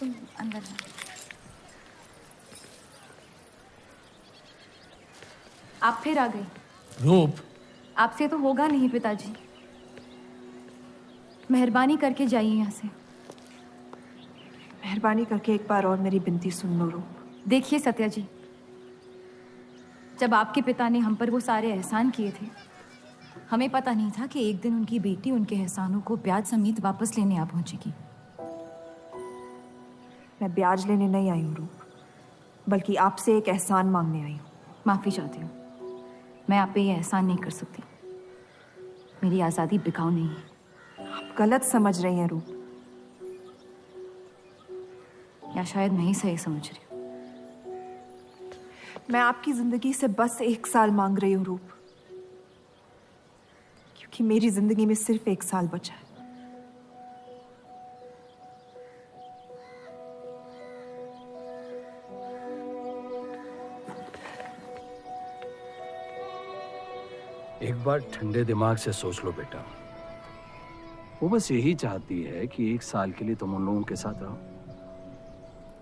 तुम अंदर जाओ। आप फिर आ गई। रूप, आपसे तो होगा नहीं पिताजी। मेहरबानी करके जाइए यहाँ से। मेहरबानी करके एक बार और मेरी बिनती सुन लो रूप। देखिए सत्या जी, जब आपके पिता ने हम पर वो सारे एहसान किए थे, हमें पता नहीं था कि एक दिन उनकी बेटी उनके एहसानों को ब्याज समेत वापस लेने आ पहुंचेगी। मैं ब्याज लेने नहीं आई हूँ रूप, बल्कि आपसे एक एहसान मांगने आई हूँ। माफी चाहती हूँ, मैं आप पे ये एहसान नहीं कर सकती। मेरी आज़ादी बिकाऊ नहीं है। आप गलत समझ रही हैं रूप। या शायद मैं ही सही समझ रही हूँ। मैं आपकी जिंदगी से बस 1 साल मांग रही हूँ रूप, क्योंकि मेरी जिंदगी में सिर्फ 1 साल बचा है। एक बार ठंडे दिमाग से सोच लो बेटा। वो बस यही चाहती है कि 1 साल के लिए तुम उन लोगों के साथ रहो।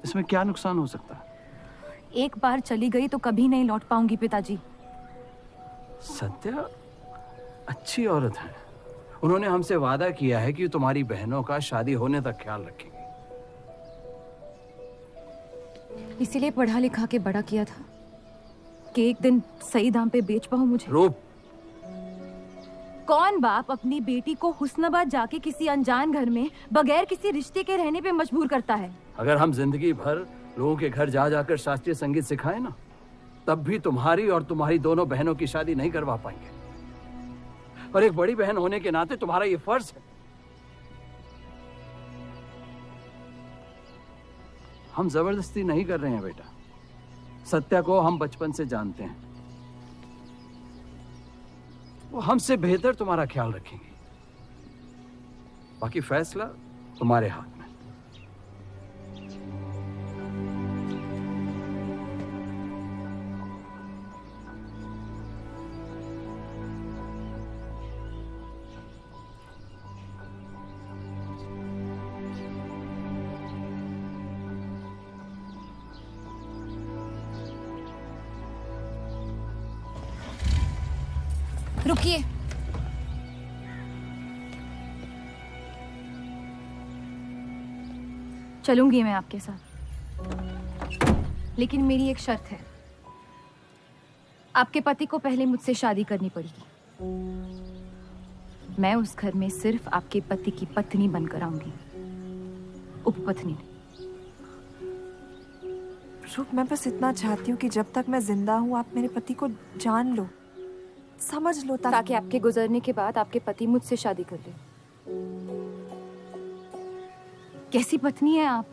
इसमें क्या नुकसान हो सकता है? एक बार चली गई तो कभी नहीं लौट पाऊंगी पिताजी। सत्या अच्छी औरत है। उन्होंने हमसे वादा किया है कि तुम्हारी बहनों का शादी होने तक ख्याल रखेंगे। इसीलिए पढ़ा लिखा के बड़ा किया था कि एक दिन सही दाम पे बेच पाऊं मुझे। रूप, कौन बाप अपनी बेटी को हुस्नाबाद जाके किसी अनजान घर में बगैर किसी रिश्ते के रहने पे मजबूर करता है? अगर हम जिंदगी भर लोगों के घर जा जाकर शास्त्रीय संगीत सिखाएं ना, तब भी तुम्हारी और तुम्हारी दोनों बहनों की शादी नहीं करवा पाएंगे। और एक बड़ी बहन होने के नाते तुम्हारा ये फर्ज है। हम जबरदस्ती नहीं कर रहे हैं बेटा। सत्या को हम बचपन से जानते हैं। वो हमसे बेहतर तुम्हारा ख्याल रखेंगे। बाकी फैसला तुम्हारे हाथ में। रुकिए। चलूंगी मैं आपके साथ, लेकिन मेरी एक शर्त है। आपके पति को पहले मुझसे शादी करनी पड़ेगी। मैं उस घर में सिर्फ आपके पति की पत्नी बनकर आऊंगी, उपपत्नी। रूप, मैं बस इतना चाहती हूँ कि जब तक मैं जिंदा हूँ आप मेरे पति को जान लो, समझ लो, ताकि आपके गुजरने के बाद आपके पति मुझसे शादी कर ले। कैसी पत्नी है आप?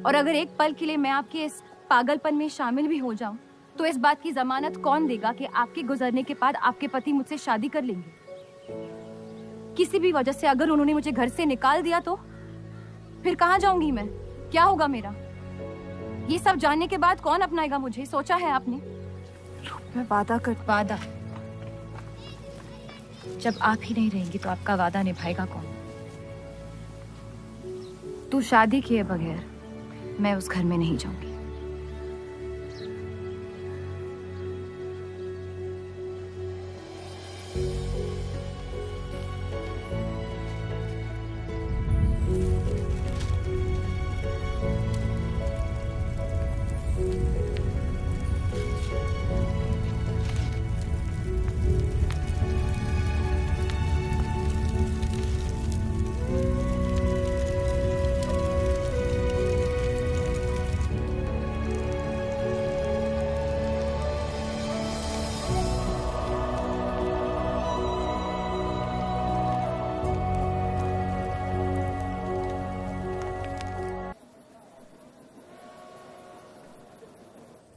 और अगर एक पल के लिए मैं आपके इस पागलपन में शामिल भी हो जाऊं, तो इस बात की जमानत कौन देगा कि आपके गुजरने के बाद आपके पति मुझसे शादी कर लेंगे? किसी भी वजह से अगर उन्होंने मुझे घर से निकाल दिया तो फिर कहां जाऊंगी मैं? क्या होगा मेरा? ये सब जानने के बाद कौन अपनाएगा मुझे? सोचा है आपने? मैं वादा जब आप ही नहीं रहेंगी तो आपका वादा निभाएगा कौन? तू शादी किए बगैर मैं उस घर में नहीं जाऊंगी।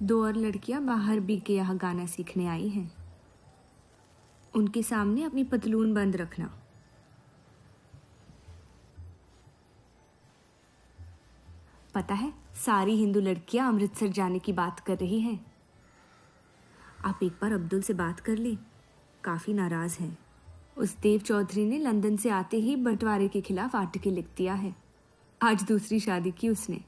दो और लड़कियां बाहर बी के यहाँ गाना सीखने आई हैं। उनके सामने अपनी पतलून बंद रखना। पता है, सारी हिंदू लड़कियां अमृतसर जाने की बात कर रही हैं। आप एक बार अब्दुल से बात कर ले, काफ़ी नाराज़ हैं। उस देव चौधरी ने लंदन से आते ही बंटवारे के खिलाफ आर्टिकल लिख दिया है। आज दूसरी शादी की उसने,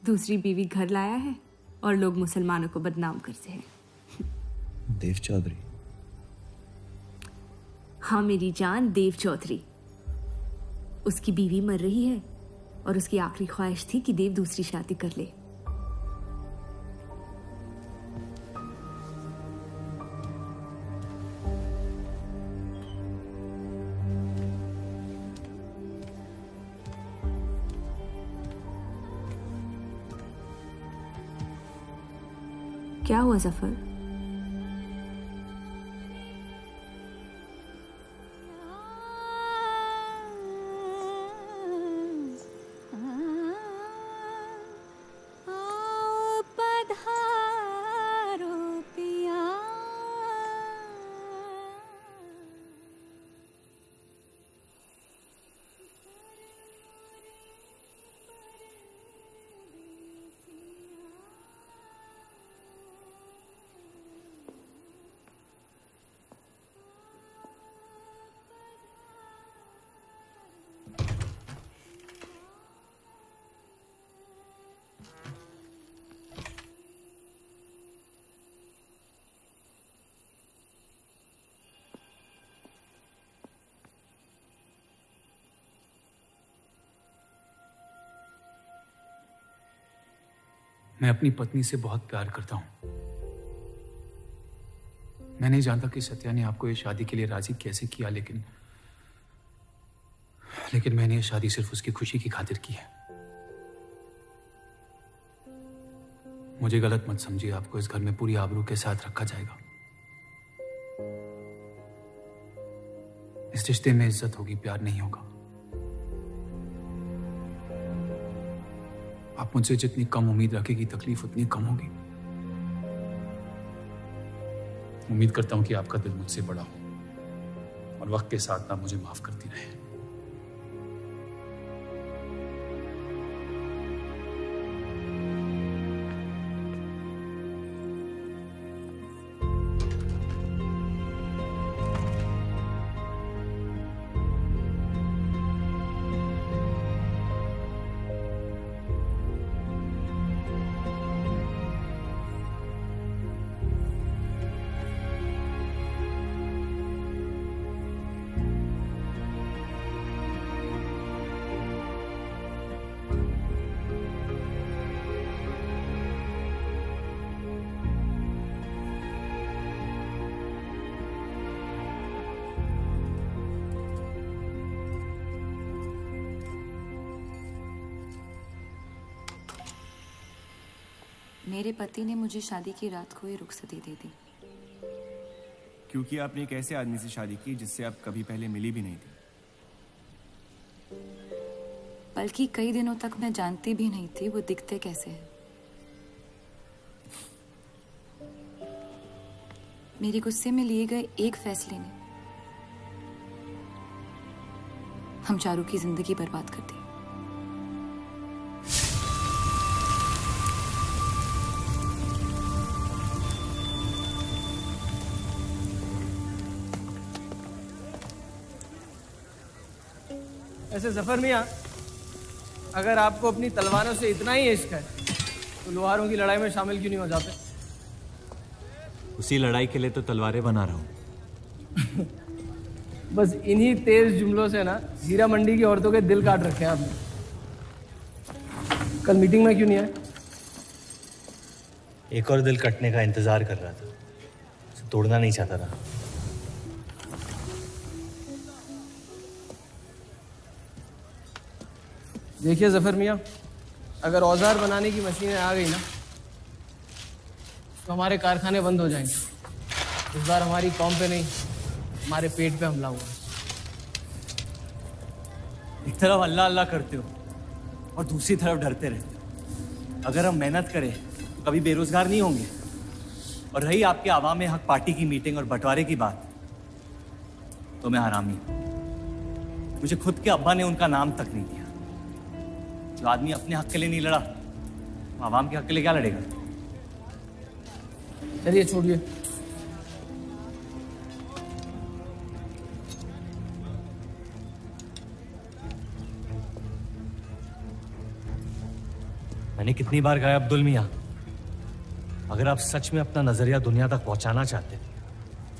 दूसरी बीवी घर लाया है और लोग मुसलमानों को बदनाम करते हैं। देव चौधरी? हाँ मेरी जान, देव चौधरी। उसकी बीवी मर रही है और उसकी आखिरी ख्वाहिश थी कि देव दूसरी शादी कर ले। क्या हुआ जफर? मैं अपनी पत्नी से बहुत प्यार करता हूं। मैं नहीं जानता कि सत्या ने आपको ये शादी के लिए राजी कैसे किया, लेकिन मैंने ये शादी सिर्फ उसकी खुशी की खातिर की है। मुझे गलत मत समझिए, आपको इस घर में पूरी आबरू के साथ रखा जाएगा। इस रिश्ते में इज्जत होगी, प्यार नहीं होगा। आप मुझसे जितनी कम उम्मीद रखेगी, तकलीफ उतनी कम होगी। उम्मीद करता हूं कि आपका दिल मुझसे बड़ा हो और वक्त के साथ आप मुझे माफ करती रहे। मेरे पति ने मुझे शादी की रात को ही रुखसती दे दी। क्योंकि आपने एक ऐसे आदमी से शादी की जिससे आप कभी पहले मिली भी नहीं थी। बल्कि कई दिनों तक मैं जानती भी नहीं थी वो दिखते कैसे हैं। मेरे गुस्से में लिए गए एक फैसले ने हम चारों की जिंदगी बर्बाद कर दी। ऐसे जफर मियाँ, अगर आपको अपनी तलवारों से इतना ही इश्क है तो लोहारों की लड़ाई में शामिल क्यों नहीं हो जाते? उसी लड़ाई के लिए तो तलवारें बना रहा हूँ। बस इन्हीं तेज जुमलों से ना जीरा मंडी की औरतों के दिल काट रखे हैं आपने। कल मीटिंग में क्यों नहीं आए? एक और दिल कटने का इंतजार कर रहा था, उसे तोड़ना नहीं चाहता था। देखिए जफर मियाँ, अगर औजार बनाने की मशीनें आ गई ना तो हमारे कारखाने बंद हो जाएंगे। इस बार हमारी कौम पे नहीं, हमारे पेट पे हमला हुआ। एक तरफ अल्लाह अल्लाह करते हो और दूसरी तरफ डरते रहते हो। अगर हम मेहनत करें तो कभी बेरोजगार नहीं होंगे। और रही आपके आवाम हक पार्टी की मीटिंग और बंटवारे की बात, तो मैं हरामी हूं। मुझे खुद के अब्बा ने उनका नाम तक नहीं दिया। जो आदमी अपने हक के लिए नहीं लड़ा, वो आवाम के हक के लिए क्या लड़ेगा? चलिए छोड़िए। मैंने कितनी बार कहा अब्दुल मियां, अगर आप सच में अपना नजरिया दुनिया तक पहुंचाना चाहते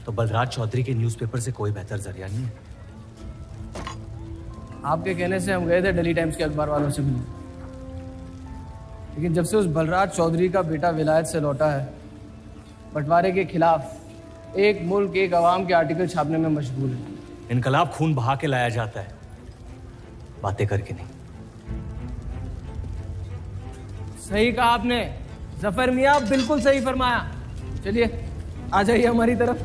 तो बलराज चौधरी के न्यूज़पेपर से कोई बेहतर जरिया नहीं है। आपके कहने से हम गए थे दिल्ली टाइम्स के अखबार वालों से मिलने, लेकिन जब से उस बलराज चौधरी का बेटा विलायत से लौटा है, बंटवारे के खिलाफ एक मुल्क एक आवाम के आर्टिकल छापने में मशगूल है। इनकलाब खून बहा के लाया जाता है, बातें करके नहीं। सही कहा आपने जफर मियां, बिल्कुल सही फरमाया। चलिए आ जाइए हमारी तरफ।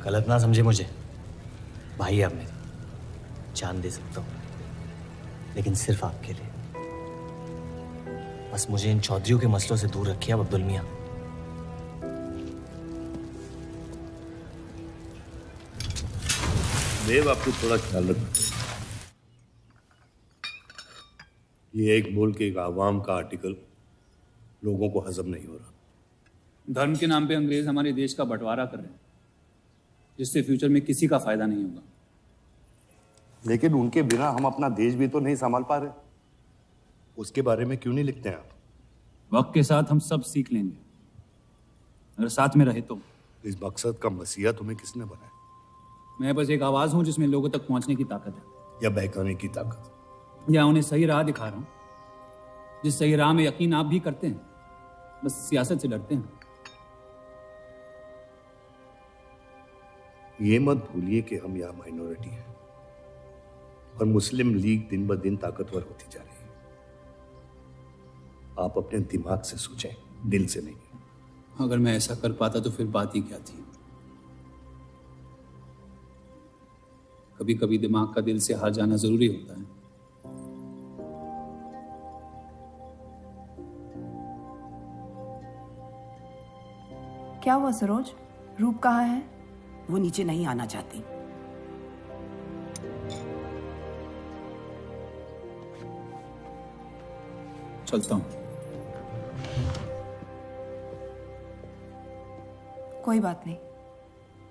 गलत ना समझे मुझे, भाई आप मेरे, जान दे सकता हूं, लेकिन सिर्फ आपके लिए। बस मुझे इन चौधरियों के मसलों से दूर रखिए अब अब्दुल मियां। देव, आपको थोड़ा ख्याल रखना। ये एक मुल्क एक आवाम का आर्टिकल लोगों को हजम नहीं हो रहा। धर्म के नाम पे अंग्रेज हमारे देश का बंटवारा कर रहे हैं, जिससे फ्यूचर में किसी का फायदा नहीं होगा। लेकिन उनके बिना हम अपना देश भी तो नहीं संभाल पा रहे। उसके बारे में क्यों नहीं लिखते हैं आप? वक्त के साथ हम सब सीख लेंगे, अगर साथ में रहे तो। इस मकसद का मसीहा तुम्हें किसने बनाया? मैं बस एक आवाज हूं जिसमें लोगों तक पहुंचने की ताकत है। या बहकाने की ताकत? या उन्हें सही राह दिखा रहा हूं, जिस सही राह में यकीन आप भी करते हैं, बस सियासत से डरते हैं। ये मत भूलिए कि हम यहाँ माइनॉरिटी हैं और मुस्लिम लीग दिन ब दिन ताकतवर होती जा रही है। आप अपने दिमाग से सोचें, दिल से नहीं। अगर मैं ऐसा कर पाता तो फिर बात ही क्या थी। कभी कभी दिमाग का दिल से हार जाना जरूरी होता है। क्या हुआ सरोज? रूप कहाँ है? वो नीचे नहीं आना चाहती। चलता हूं। कोई बात नहीं,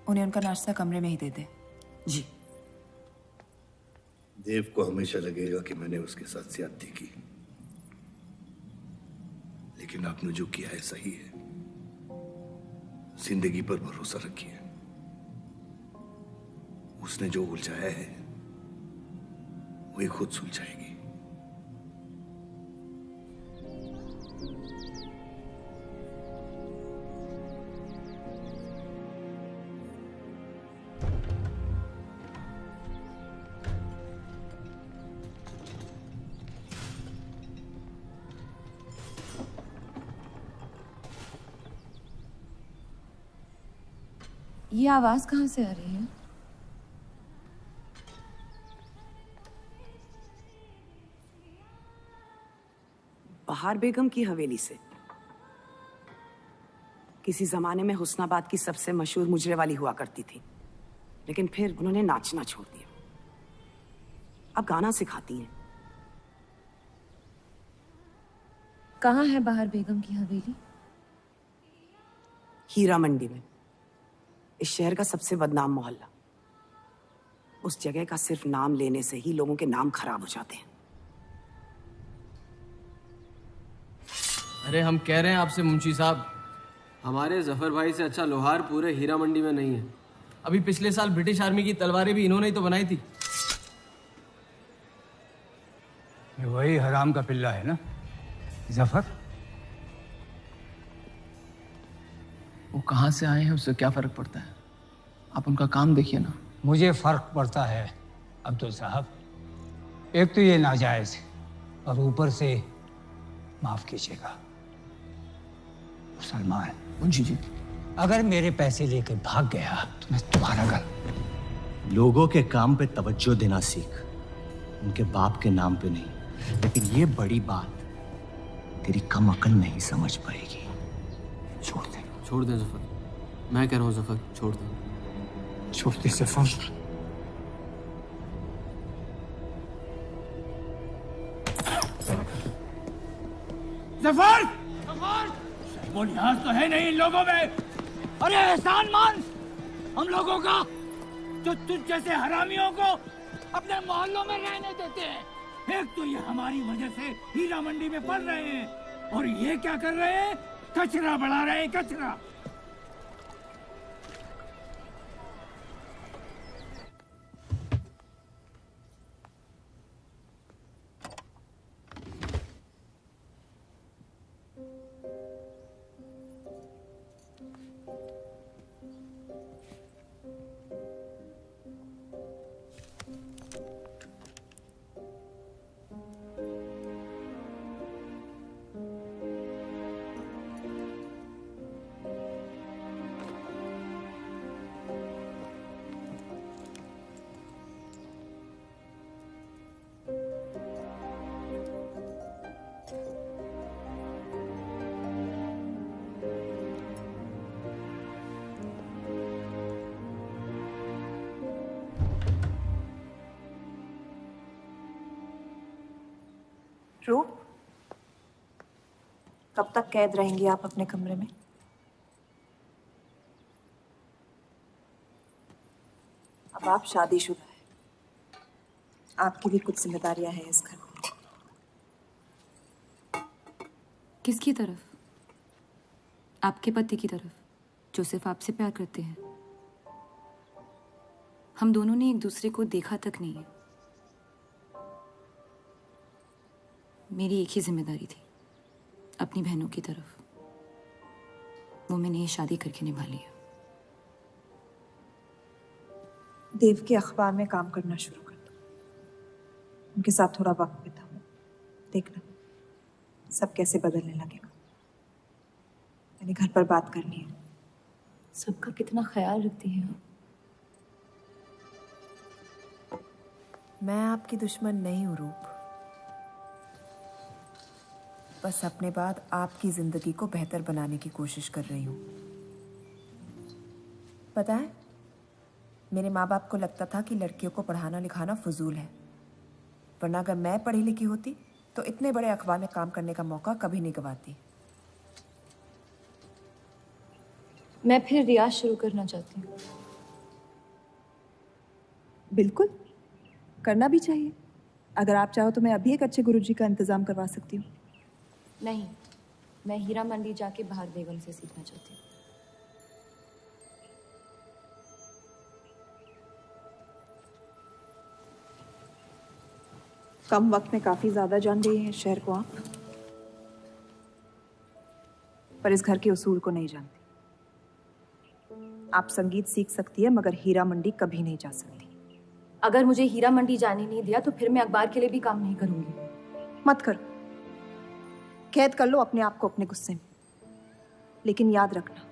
उन्हें उनका नाश्ता कमरे में ही दे दे। जी। देव को हमेशा लगेगा कि मैंने उसके साथ ज्यादती की, लेकिन आपने जो किया है सही है। जिंदगी पर भरोसा रखिए, उसने जो उलझाया है वही खुद सुलझाएगी। ये आवाज कहाँ से आ रही है? बहार बेगम की हवेली से। किसी जमाने में हुस्नाबाद की सबसे मशहूर मुजरे वाली हुआ करती थी, लेकिन फिर उन्होंने नाचना छोड़ दिया। अब गाना सिखाती हैं। कहाँ है बहार बेगम की हवेली? हीरा मंडी में, इस शहर का सबसे बदनाम मोहल्ला। उस जगह का सिर्फ नाम लेने से ही लोगों के नाम खराब हो जाते हैं। अरे हम कह रहे हैं आपसे मुंशी साहब, हमारे जफर भाई से अच्छा लोहार पूरे हीरा मंडी में नहीं है। अभी पिछले साल ब्रिटिश आर्मी की तलवारें भी इन्होंने ही तो बनाई थी। ये वही हराम का पिल्ला है ना जफर? वो कहाँ से आए हैं उससे क्या फर्क पड़ता है? आप उनका काम देखिए ना। मुझे फर्क पड़ता है अब्दुल साहब। एक तो ये नाजायज और ऊपर से माफ कीजिएगा सलमान मुंशी जी, अगर मेरे पैसे लेकर भाग गया तो मैं तुम्हारा गल। लोगों के काम पे तवज्जो देना सीख, उनके बाप के नाम पे नहीं। लेकिन ये बड़ी बात तेरी कम अकल नहीं समझ पाएगी। छोड़ दे। छोड़ दे जफर, मैं कह रहा हूँ जफर, छोड़ दे। छोड़ दे जफर। जफर! वो लिहाज तो है नहीं इन लोगों में। अरे एहसान मान हम लोगों का, जो तुझ जैसे हरामियों को अपने मोहल्लों में रहने देते हैं। एक तो ये हमारी वजह से हीरा मंडी में पड़ रहे हैं, और ये क्या कर रहे हैं? कचरा बढ़ा रहे हैं, कचरा। रूप, कब तक कैद रहेंगी आप अपने कमरे में? अब आप शादीशुदा हैं, आपकी भी कुछ जिम्मेदारियां हैं इस घर में। किसकी तरफ? आपके पति की तरफ, जो सिर्फ आपसे प्यार करते हैं। हम दोनों ने एक दूसरे को देखा तक नहीं है। मेरी एक ही जिम्मेदारी थी, अपनी बहनों की तरफ। वो मैंने ये शादी करके निभा लिया। देव के अखबार में काम करना शुरू कर दो, उनके साथ थोड़ा वक्त बिताओ, देखना सब कैसे बदलने लगेगा। मैंने घर पर बात करनी है। सबका कितना ख्याल रखती हैं आप। मैं आपकी दुश्मन नहीं हूँ रूप, बस अपने बाद आपकी जिंदगी को बेहतर बनाने की कोशिश कर रही हूँ। पता है, मेरे माँ बाप को लगता था कि लड़कियों को पढ़ाना लिखाना फजूल है, वरना अगर मैं पढ़ी लिखी होती तो इतने बड़े अखबार में काम करने का मौका कभी नहीं गंवाती। मैं फिर रियाज शुरू करना चाहती हूँ। बिल्कुल, करना भी चाहिए। अगर आप चाहो तो मैं अभी एक अच्छे गुरुजी का इंतजाम करवा सकती हूँ। नहीं, मैं हीरा मंडी जाके बाहर बेगम से सीखना चाहती हूँ। कम वक्त में काफी ज्यादा जान रही हैं शहर को आप, पर इस घर के उसूल को नहीं जानती। आप संगीत सीख सकती है, मगर हीरा मंडी कभी नहीं जा सकती। अगर मुझे हीरा मंडी जाने नहीं दिया तो फिर मैं अखबार के लिए भी काम नहीं करूंगी। मत करो, कैद कर लो अपने आप को अपने गुस्से में, लेकिन याद रखना,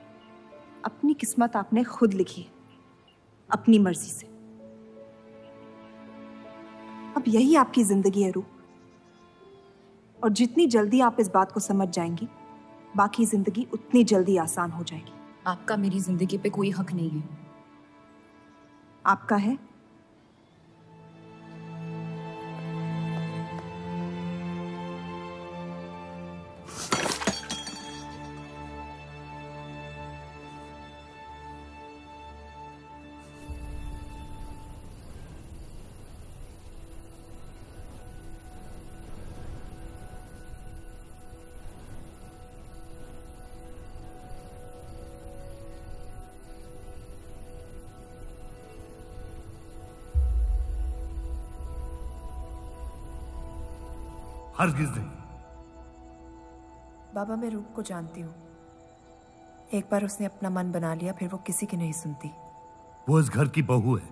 अपनी किस्मत आपने खुद लिखी है, अपनी मर्जी से। अब यही आपकी जिंदगी है रूप, और जितनी जल्दी आप इस बात को समझ जाएंगी, बाकी जिंदगी उतनी जल्दी आसान हो जाएगी। आपका मेरी जिंदगी पे कोई हक नहीं है। आपका है। हरगिज़ नहीं। बाबा, मैं रूप को जानती हूँ। एक बार उसने अपना मन बना लिया, फिर वो किसी की नहीं सुनती। वो इस घर की बहू है,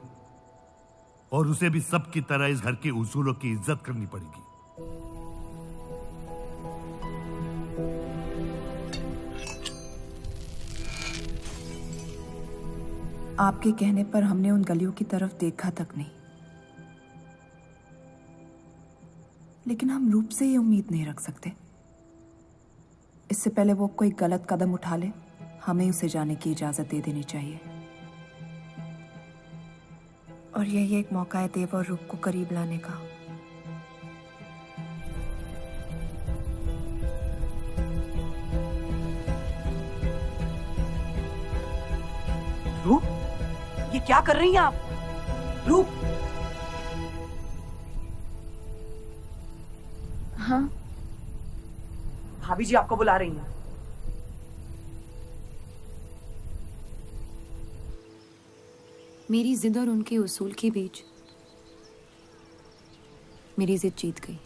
और उसे भी सबकी तरह इस घर के उसूलों की इज्जत करनी पड़ेगी। आपके कहने पर हमने उन गलियों की तरफ देखा तक नहीं, लेकिन हम रूप से ये उम्मीद नहीं रख सकते। इससे पहले वो कोई गलत कदम उठा ले, हमें उसे जाने की इजाजत दे देनी चाहिए। और यही एक मौका है देव और रूप को करीब लाने का। रूप, ये क्या कर रही हैं आप? रूप, हाँ। भाभी जी आपको बुला रही हैं। मेरी जिद और उनके उसूल के बीच मेरी जिद जीत गई।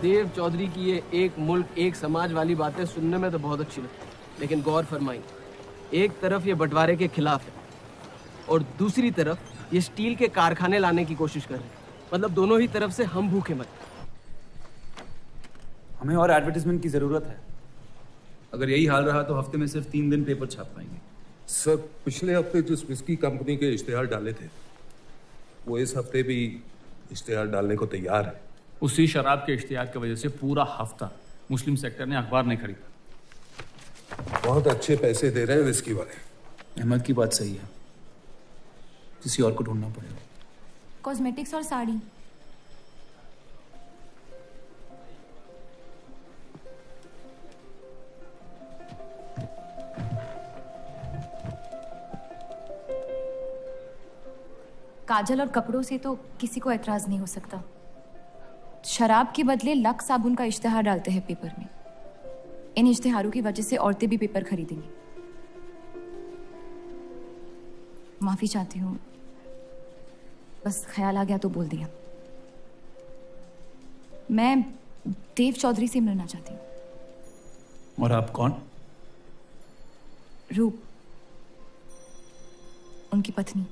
देव चौधरी की ये एक मुल्क एक समाज वाली बातें सुनने में तो बहुत अच्छी लगती, लेकिन गौर फरमाई, एक तरफ ये बंटवारे के खिलाफ है और दूसरी तरफ ये स्टील के कारखाने लाने की कोशिश कर रहे हैं। मतलब दोनों ही तरफ से हम भूखे मत। हमें और एडवर्टाइजमेंट की जरूरत है। अगर यही हाल रहा तो हफ्ते में सिर्फ 3 दिन पेपर छाप पाएंगे। सर, पिछले हफ्ते जिस विस्की कंपनी के इश्तेहार डाले थे वो इस हफ्ते भी इश्तेहार डालने को तैयार है। उसी शराब के इश्तिहार की वजह से पूरा हफ्ता मुस्लिम सेक्टर ने अखबार नहीं खरीदा। बहुत अच्छे पैसे दे रहे हैं विस्की वाले। अहमद की बात सही है, किसी और को ढूंढना पड़ेगा। कॉस्मेटिक्स और साड़ी। काजल और कपड़ों से तो किसी को एतराज नहीं हो सकता। शराब के बदले लक्स साबुन का इश्तिहार डालते हैं पेपर में। इन इश्तिहारों की वजह से औरतें भी पेपर खरीदेंगी। माफी चाहती हूँ, बस ख्याल आ गया तो बोल दिया। मैं देव चौधरी से मिलना चाहती हूँ। और आप कौन? रूप, उनकी पत्नी।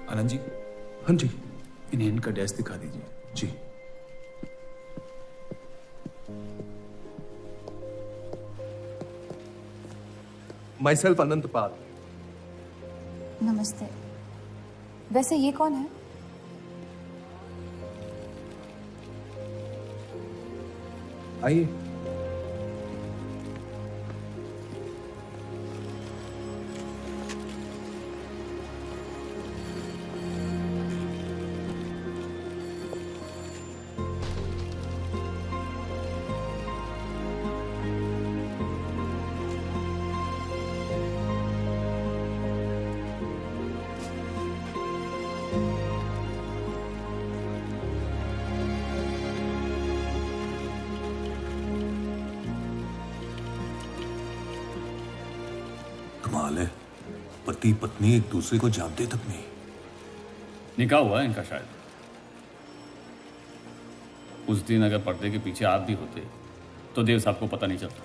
आनंद जी। हाँ जी। इन्हें इनका डेस्क दिखा दीजिए। जी। माइसेल्फ अनंत पाल। नमस्ते। वैसे ये कौन है? आइए। कमाल है, पति पत्नी एक दूसरे को जानते तक नहीं। निकाह हुआ है इनका शायद। उस दिन अगर पर्दे के पीछे आप भी होते तो देव साहब को पता नहीं चलता।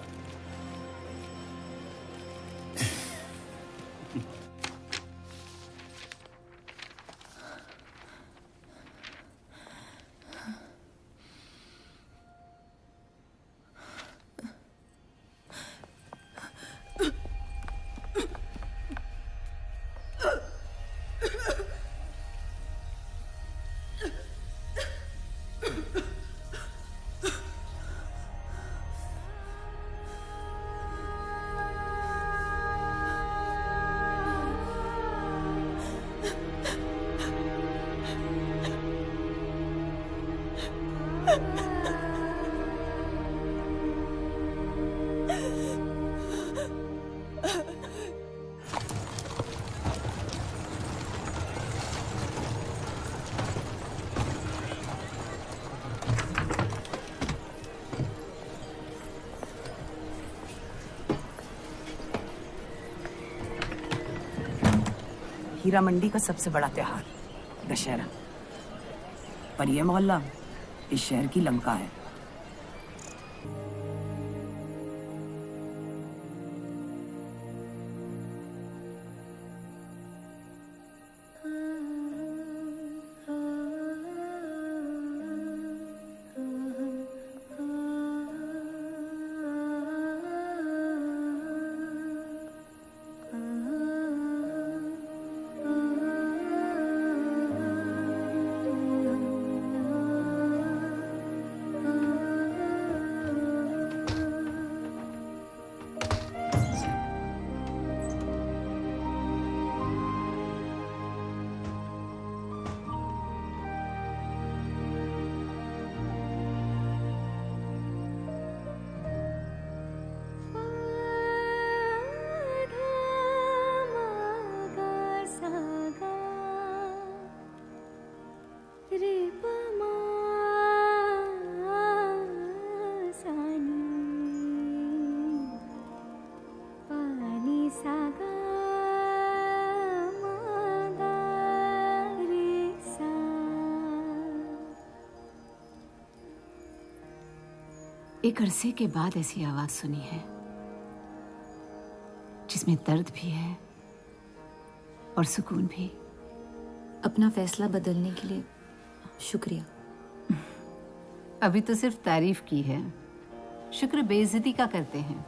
हीरा मंडी का सबसे बड़ा त्योहार दशहरा, पर यह मोहल्ला इस शहर की लंका है। एक अरसे के बाद ऐसी आवाज सुनी है जिसमें दर्द भी है और सुकून भी। अपना फैसला बदलने के लिए शुक्रिया। अभी तो सिर्फ तारीफ की है, शुक्र बेइज्जती का करते हैं,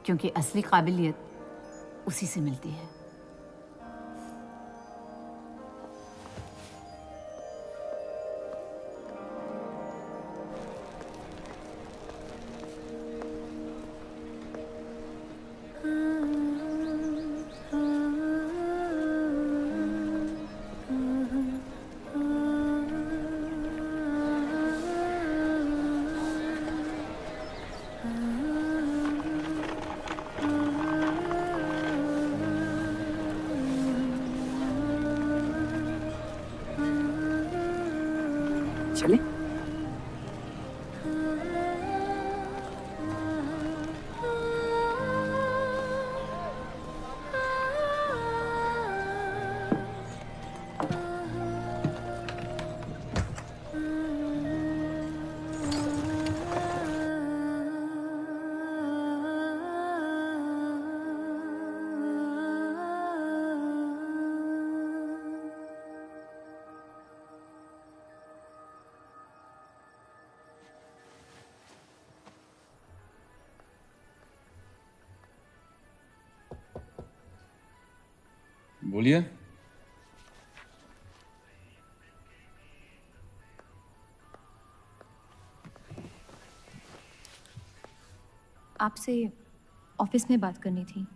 क्योंकि असली काबिलियत उसी से मिलती है। चले? बोलिए। आपसे ऑफिस में बात करनी थी,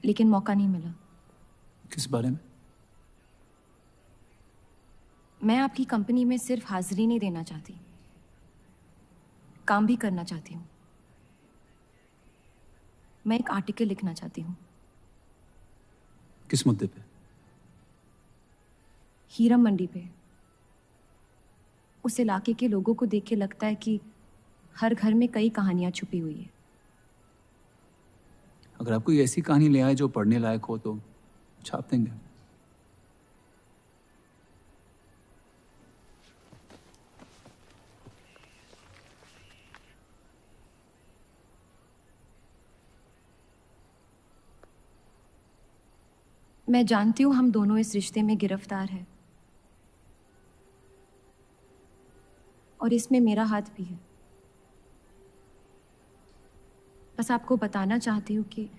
लेकिन मौका नहीं मिला। किस बारे में? मैं आपकी कंपनी में सिर्फ हाजिरी नहीं देना चाहती, काम भी करना चाहती हूँ। मैं एक आर्टिकल लिखना चाहती हूँ। किस मुद्दे पे? हीरा मंडी पे। उस इलाके के लोगों को देख के लगता है कि हर घर में कई कहानियां छुपी हुई है। अगर आप कोई ऐसी कहानी ले आए जो पढ़ने लायक हो तो छाप देंगे। मैं जानती हूं हम दोनों इस रिश्ते में गिरफ्तार हैं, और इसमें मेरा हाथ भी है। बस आपको बताना चाहती हूँ कि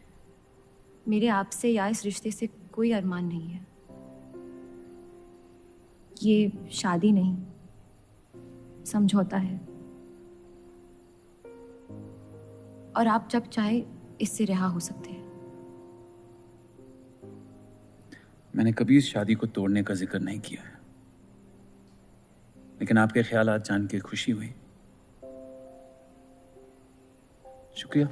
मेरे आपसे या इस रिश्ते से कोई अरमान नहीं है। ये शादी नहीं, समझौता है, और आप जब चाहे इससे रिहा हो सकते हैं। मैंने कभी इस शादी को तोड़ने का जिक्र नहीं किया है, लेकिन आपके ख्यालात जान के खुशी हुई। शुक्रिया।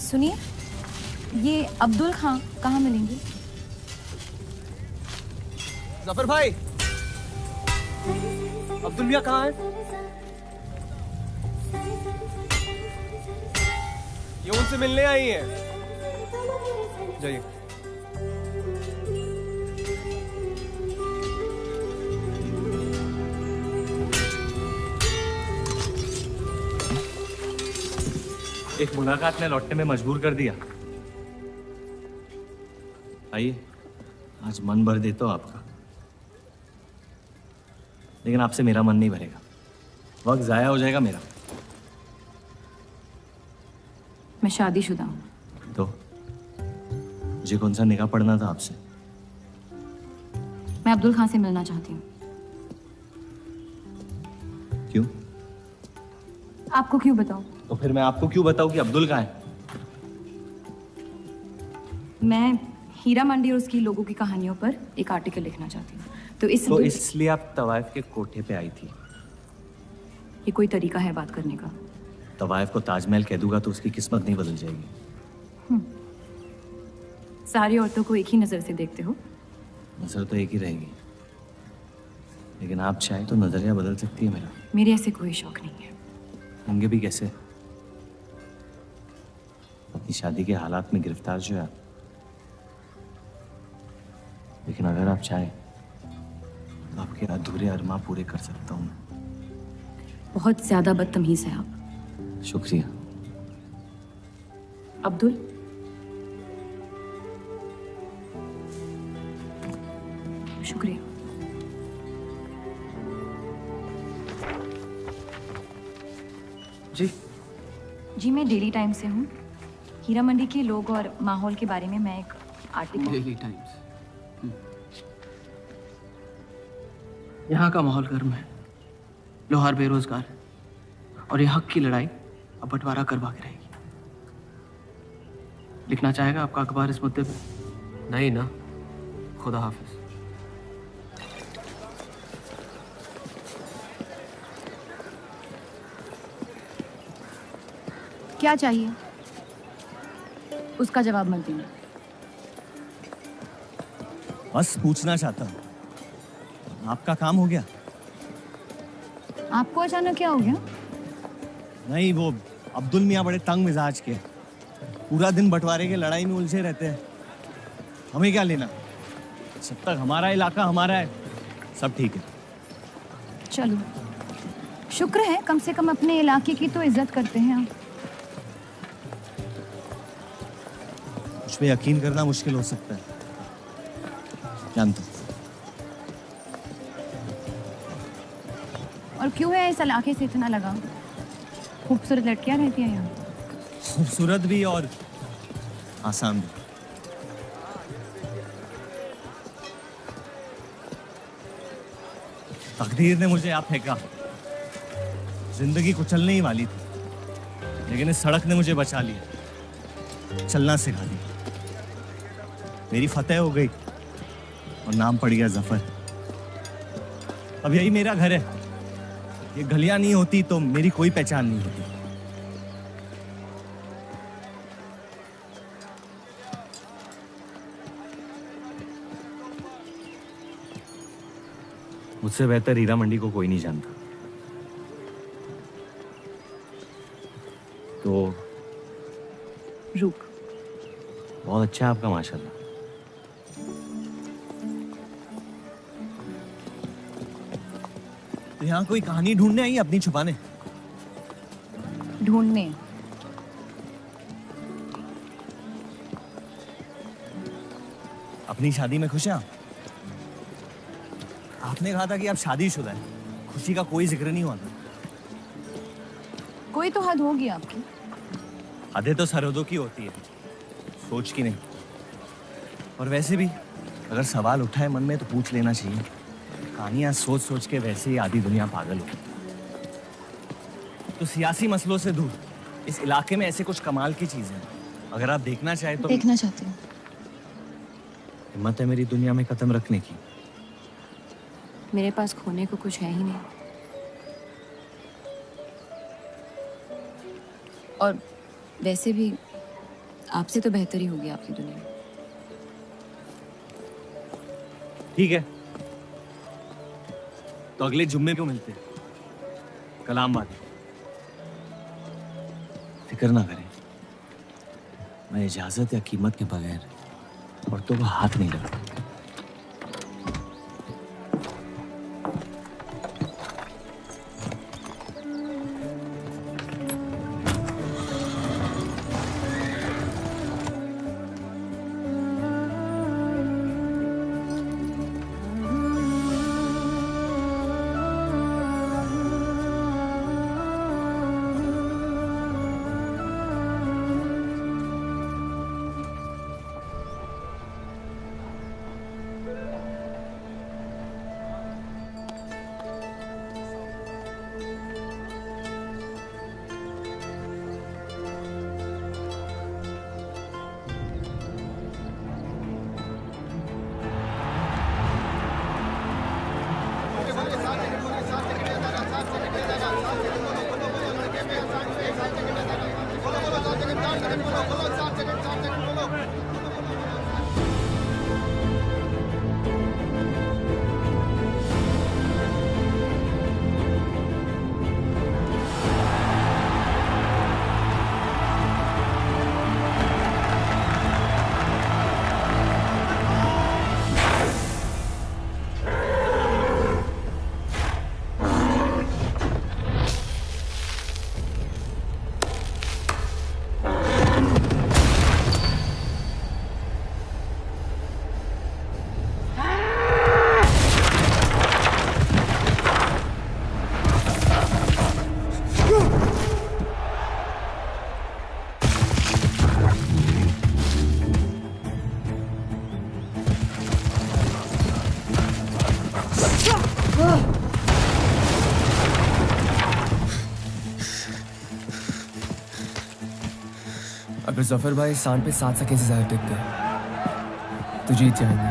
सुनिए, ये अब्दुल खां कहाँ मिलेंगे? जफर भाई, अब्दुल मियां कहाँ है? ये उनसे मिलने आई हैं। जाइए। एक मुलाकात ने लौटने में मजबूर कर दिया। आइए, आज मन भर देता हूं आपका, लेकिन आपसे मेरा मन नहीं भरेगा। वक्त जाया हो जाएगा मेरा। मैं शादीशुदा हूँ। तो मुझे कौन सा निकाह पढ़ना था आपसे? मैं अब्दुल खां से मिलना चाहती हूँ। क्यों? आपको क्यों बताऊं? तो फिर मैं आपको क्यों बताऊं कि अब्दुल कहाँ है? मैं हीरा मंडी और उसकी लोगों की कहानियों पर एक आर्टिकल लिखना चाहती हूँ। तो इसलिए आप तवाइफ के कोठे पे आई थी? ये कोई तरीका है बात करने का? तवाइफ को ताजमहल कह दूंगा तो उसकी किस्मत नहीं बदल जाएगी। सारी औरतों को एक ही नजर से देखते हो? नजर तो एक ही रहेगी, लेकिन आप चाहे तो नजरिया बदल सकती है मेरा। मेरे ऐसे कोई शौक नहीं है। होंगे भी कैसे? अपनी शादी के हालात में गिरफ्तार जो है आप। लेकिन अगर आप चाहे तो आपके अधूरे अरमा पूरे कर सकता हूँ। बहुत ज्यादा बदतमीज है आप। शुक्रिया। अब्दुल, शुक्रिया। जी जी, मैं डेली टाइम्स से हूँ। हीरा मंडी के लोग और माहौल के बारे में मैं एक आर्टिकल। Daily times. यहाँ का माहौल गर्म है, लोहार बेरोजगार है, और ये हक की लड़ाई अब बंटवारा करवा के रहेगी। लिखना चाहेगा आपका अखबार इस मुद्दे पे? नहीं ना? खुदा हाफिज। क्या चाहिए? उसका जवाब मत देना। बस पूछना चाहता हूँ, आपका काम हो गया? आपको अचानक क्या हो गया? नहीं, वो अब्दुल मियाँ बड़े तंग मिजाज के, पूरा दिन बंटवारे के लड़ाई में उलझे रहते हैं। हमें क्या लेना? जब तक हमारा इलाका हमारा है, सब ठीक है। चलो, शुक्र है कम से कम अपने इलाके की तो इज्जत करते हैं आप। मुझ पे यकीन करना मुश्किल हो सकता है, जानता हूं। और क्यों है इस इलाके से इतना लगाव? खूबसूरत लड़कियां रहती हैं यहाँ। खूबसूरत भी और आसान भी। तकदीर ने मुझे यहाँ फेंका। जिंदगी कुचलने ही वाली थी, लेकिन इस सड़क ने मुझे बचा लिया, चलना सिखा दिया। मेरी फतेह हो गई और नाम पड़ गया जफर। अब यही मेरा घर है। ये गलियां नहीं होती तो मेरी कोई पहचान नहीं होती। मुझसे बेहतर हीरा मंडी को कोई नहीं जानता। तो रूप बहुत अच्छा है आपका, माशाल्लाह। तो यहाँ कोई कहानी ढूंढने आई, अपनी छुपाने? ढूंढने? अपनी शादी में खुश हैं आप? आपने कहा था कि आप शादीशुदा है, खुशी का कोई जिक्र नहीं हुआ था। कोई तो हद होगी आपकी। हदें तो सरहदों की होती है, सोच की नहीं। और वैसे भी अगर सवाल उठाए मन में तो पूछ लेना चाहिए। कहानियां सोच सोच के वैसे ही आधी दुनिया पागल हो। तो सियासी मसलों से दूर इस इलाके में ऐसे कुछ कमाल की चीजें हैं, अगर आप देखना चाहे तो। देखना चाहती हूँ। हिम्मत है मेरी दुनिया में कदम रखने की? मेरे पास खोने को कुछ है ही नहीं। और वैसे भी आपसे तो बेहतर ही होगी आपकी दुनिया। ठीक है, तो अगले जुम्मे को मिलते हैं, कलाम बात। फिक्र ना करें, मैं इजाजत या कीमत के बगैर औरतों को हाथ नहीं लगाता। अगर जफर भाई सांड पे 7 सेकंड से ज्यादा टिक गए तो जीत जाएंगे।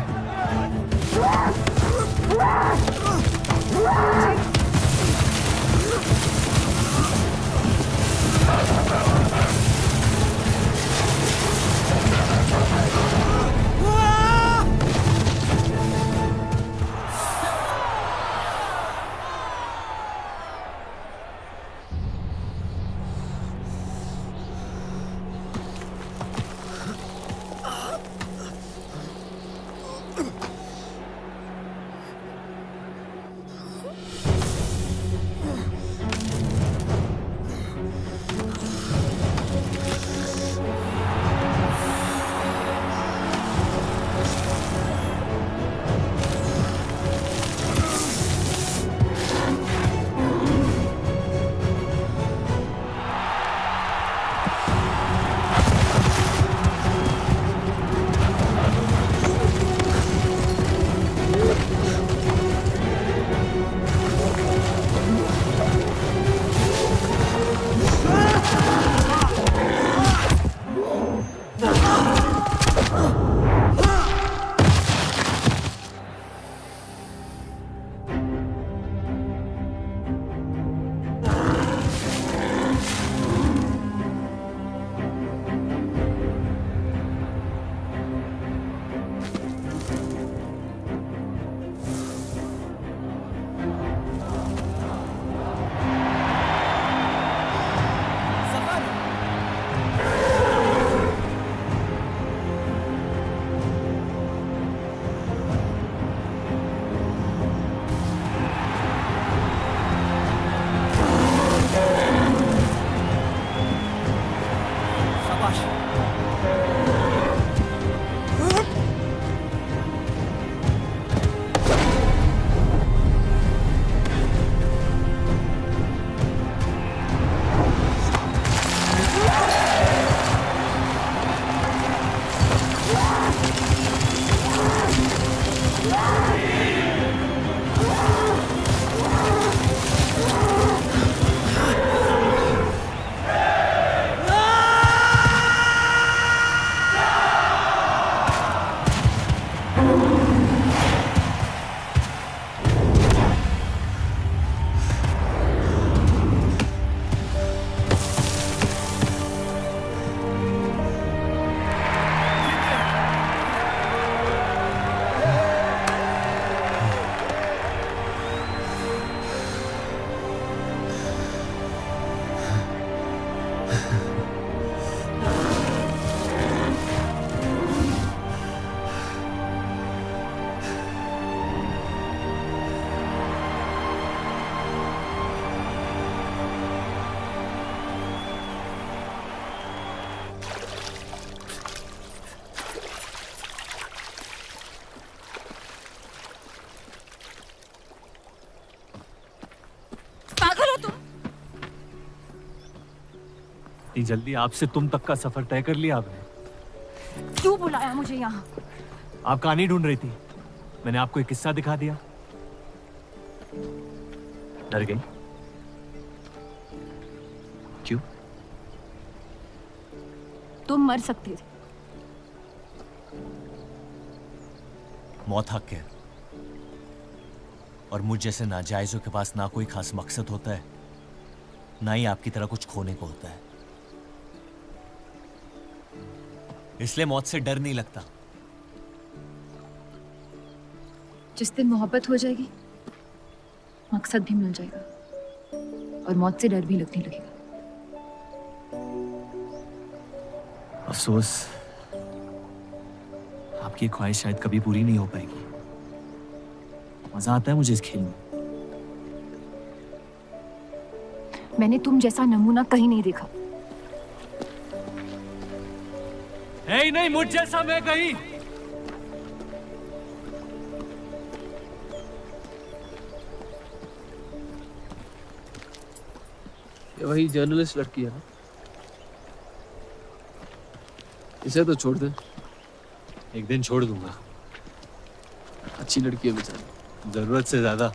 इतनी जल्दी आपसे तुम तक का सफर तय कर लिया आपने? क्यों बुलाया मुझे यहाँ? आप कहानी ढूंढ रही थी, मैंने आपको एक किस्सा दिखा दिया। डर गई? क्यों? तुम मर सकते थे। मौत हक है, और मुझ जैसे नाजायजों के पास ना कोई खास मकसद होता है, ना ही आपकी तरह कुछ खोने को होता है। इसलिए मौत से डर नहीं लगता। जिस दिन मोहब्बत हो जाएगी, मकसद भी मिल जाएगा और मौत से डर भी लगने लगेगा। अफसोस, आपकी ख्वाहिश शायद कभी पूरी नहीं हो पाएगी। मजा आता है मुझे इस खेल में। मैंने तुम जैसा नमूना कहीं नहीं देखा। नहीं, मुझ जैसा मैं कहीं। ये वही जर्नलिस्ट लड़की है ना? इसे तो छोड़ दे। एक दिन छोड़ दूंगा। अच्छी लड़की है बेचारी। जरूरत से ज्यादा।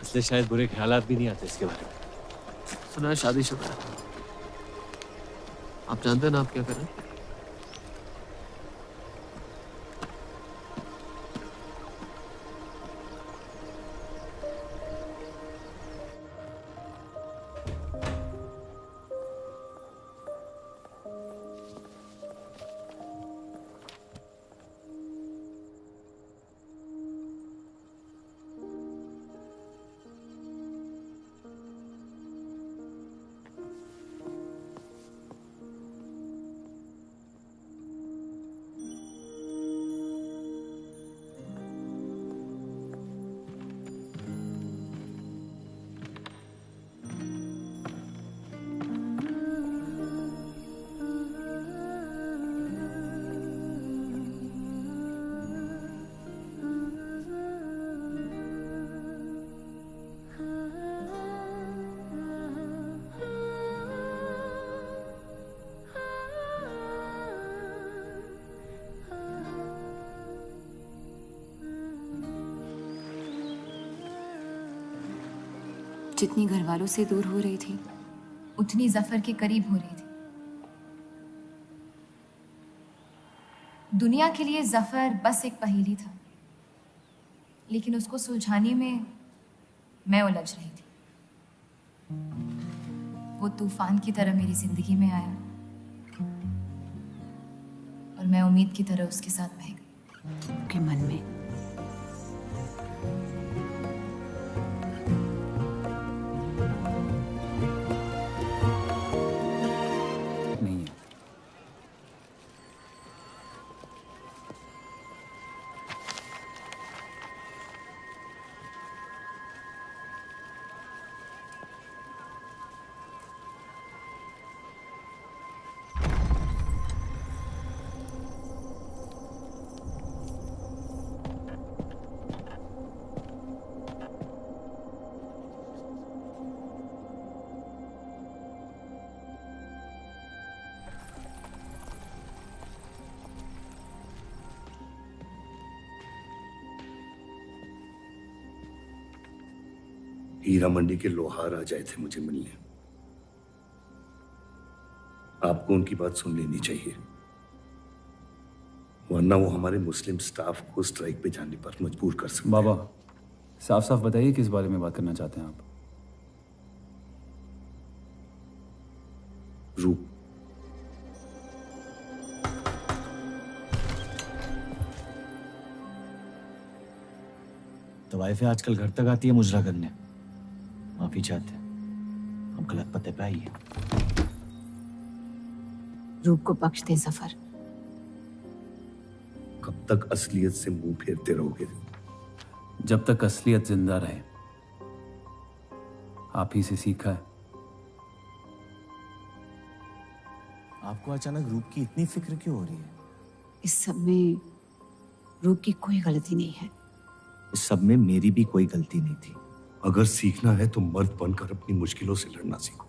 इसलिए शायद बुरे ख्यालात भी नहीं आते इसके बारे में। सुना है शादीशुदा है। आप जानते हैं ना आप क्या कर रहे हैं? जितनी घर वालों से दूर हो रही थी उतनी जफर के करीब हो रही थी। दुनिया के लिए जफर बस एक पहेली था, लेकिन उसको सुलझाने में मैं उलझ रही थी। वो तूफान की तरह मेरी जिंदगी में आया और मैं उम्मीद की तरह उसके साथ बह गई। उनके मन में हीरा मंडी के लोहार आ जाए थे मुझे मिलने। आपको उनकी बात सुन लेनी चाहिए, वरना वो हमारे मुस्लिम स्टाफ को स्ट्राइक पे जाने पर मजबूर कर सकते। बाबा साफ साफ बताइए किस बारे में बात करना चाहते हैं आप? रूप। तो वाइफ आजकल घर तक आती है मुजरा करने। माफी चाहते हैं, हम गलत पते पे आई है। रूप को बख्श दे जफर। कब तक असलियत से मुंह फेरते रहोगे? जब तक असलियत जिंदा रहे। आप ही से सीखा है। आपको अचानक रूप की इतनी फिक्र क्यों हो रही है? इस सब में रूप की कोई गलती नहीं है। इस सब में मेरी भी कोई गलती नहीं थी। अगर सीखना है तो मर्द बनकर अपनी मुश्किलों से लड़ना सीखो।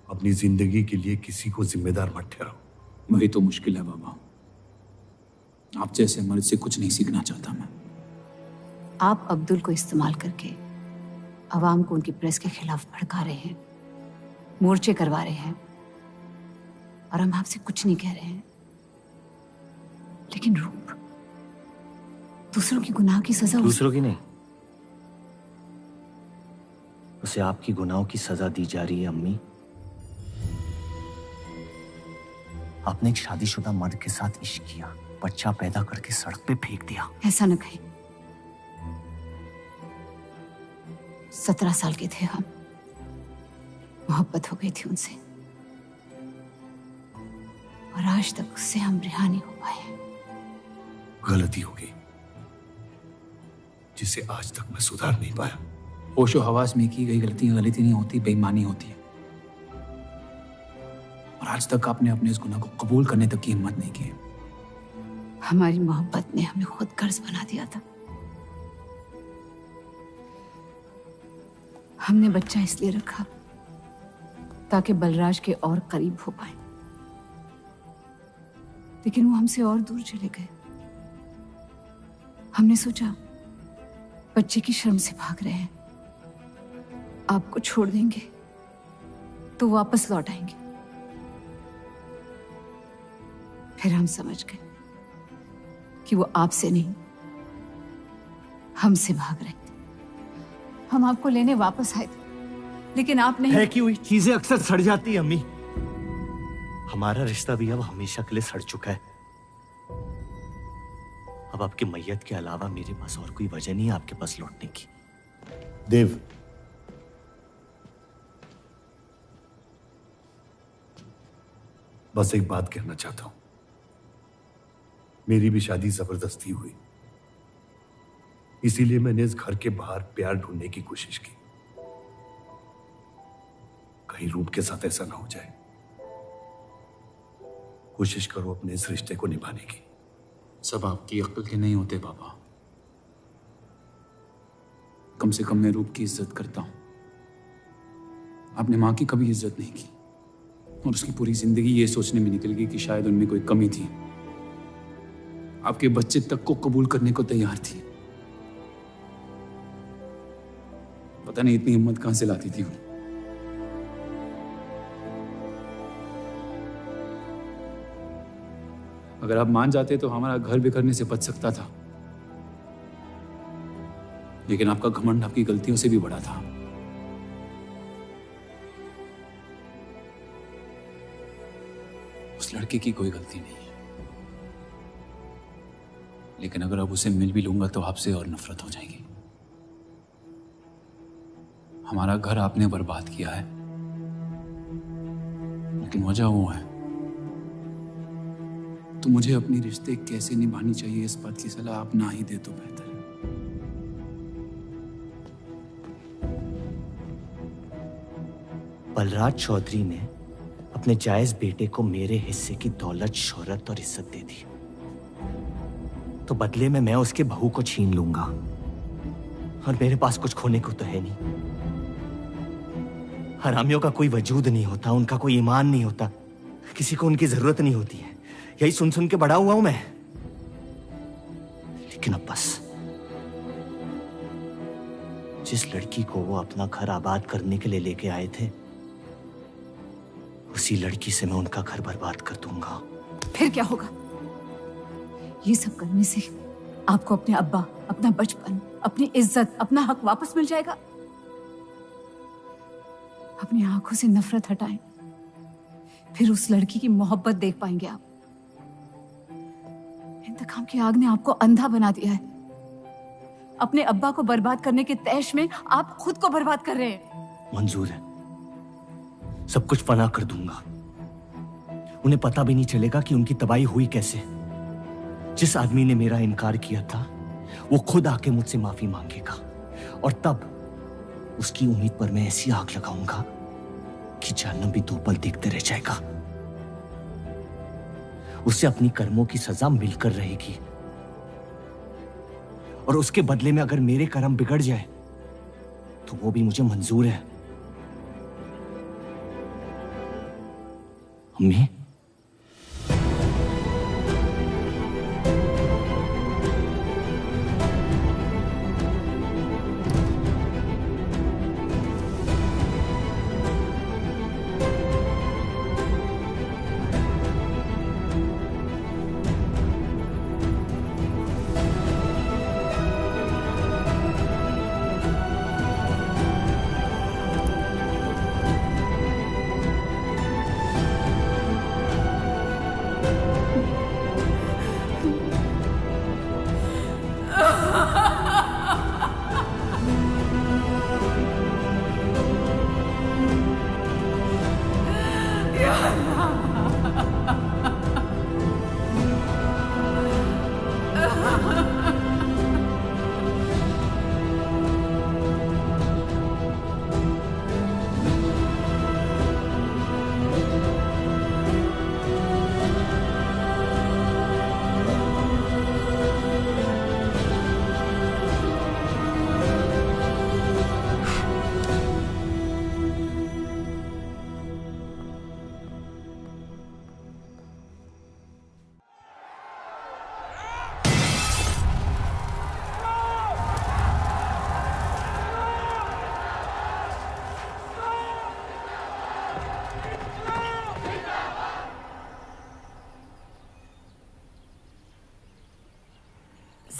अपनी जिंदगी के लिए किसी को जिम्मेदार मत ठहराओ। वही तो मुश्किल है बाबा। आप जैसे मर्द से कुछ नहीं सीखना चाहता मैं। आप अब्दुल को इस्तेमाल करके अवाम को उनकी प्रेस के खिलाफ भड़का रहे हैं, मोर्चे करवा रहे हैं, और हम आपसे कुछ नहीं कह रहे हैं। लेकिन रूप दूसरों की गुनाह की सजा दूसरों की नहीं, उसे आपकी गुनाहों की सजा दी जा रही है। अम्मी, आपने एक शादीशुदा मर्द के साथ इश्क किया, बच्चा पैदा करके सड़क पे फेंक दिया। ऐसा न कहें। 17 साल के थे हम, मोहब्बत हो गई थी उनसे, और आज तक उससे हम रिहा नहीं हो पाए। गलती हो गई जिसे आज तक मैं सुधार नहीं पाया। होशो हवास में की गई गलती नहीं होती, बेईमानी होती है। और आज तक आपने अपने इस गुनाह को कबूल करने तक की हिम्मत नहीं की। हमारी मोहब्बत ने हमें खुद कर्ज बना दिया था। हमने बच्चा इसलिए रखा ताकि बलराज के और करीब हो पाए, लेकिन वो हमसे और दूर चले गए। हमने सोचा बच्चे की शर्म से भाग रहे हैं। आपको छोड़ देंगे तो वापस लौट आएंगे। फिर हम समझ गए कि वो आपसे नहीं हमसे भाग रहे थे। हम आपको लेने वापस आए थे, लेकिन आप नहीं। फेंकी हुई चीजें अक्सर सड़ जाती है अम्मी। हमारा रिश्ता भी अब हमेशा के लिए सड़ चुका है। अब आपकी मैयत के अलावा मेरे पास और कोई वजह नहीं है आपके पास लौटने की। देव, बस एक बात कहना चाहता हूं। मेरी भी शादी जबरदस्ती हुई, इसीलिए मैंने इस घर के बाहर प्यार ढूंढने की कोशिश की। कहीं रूप के साथ ऐसा ना हो जाए। कोशिश करो अपने इस रिश्ते को निभाने की। सब आपकी अक्ल के नहीं होते पापा। कम से कम मैं रूप की इज्जत करता हूं। आपने मां की कभी इज्जत नहीं की और उसकी पूरी जिंदगी ये सोचने में निकल गई कि शायद उनमें कोई कमी थी। आपके बच्चे तक को कबूल करने को तैयार थी। पता नहीं इतनी हिम्मत कहां से लाती थी वो। अगर आप मान जाते तो हमारा घर बिखरने से बच सकता था, लेकिन आपका घमंड आपकी गलतियों से भी बड़ा था। उस लड़के की कोई गलती नहीं है, लेकिन अगर अब उसे मिल भी लूंगा तो आपसे और नफरत हो जाएगी। हमारा घर आपने बर्बाद किया है, लेकिन वजह वो है। तो मुझे अपनी रिश्ते कैसे निभानी चाहिए इस बात की सलाह आप ना ही दे तो बेहतर है। बलराज चौधरी ने अपने जायज बेटे को मेरे हिस्से की दौलत, शोहरत और इज्जत दे दी, तो बदले में मैं उसके बहू को छीन लूंगा। और मेरे पास कुछ खोने को तो है नहीं। हरामियों का कोई वजूद नहीं होता, उनका कोई ईमान नहीं होता, किसी को उनकी जरूरत नहीं होती है। यही सुन सुन के बड़ा हुआ हूं मैं। लेकिन अब बस, जिस लड़की को वो अपना घर आबाद करने के लिए लेके आए थे, उसी लड़की से मैं उनका घर बर्बाद कर दूंगा। फिर क्या होगा? ये सब करने से आपको अपने अब्बा, अपना बचपन, अपनी इज्जत, अपना हक वापस मिल जाएगा। अपनी आंखों से नफरत हटाएं, फिर उस लड़की की मोहब्बत देख पाएंगे आप। इंतकाम की आग ने आपको अंधा बना दिया है। अपने अब्बा को बर्बाद करने के तैश में आप खुद को बर्बाद कर रहे हैं। मंजूर है, सब कुछ फना कर दूंगा। उन्हें पता भी नहीं चलेगा कि उनकी तबाही हुई कैसे। जिस आदमी ने मेरा इनकार किया था, वो खुद आके मुझसे माफी मांगेगा, और तब उसकी उम्मीद पर मैं ऐसी आग लगाऊंगा कि जहन्नम भी दो पल देखते रह जाएगा। उसे अपनी कर्मों की सजा मिलकर रहेगी, और उसके बदले में अगर मेरे कर्म बिगड़ जाए तो वो भी मुझे मंजूर है। अम्मी,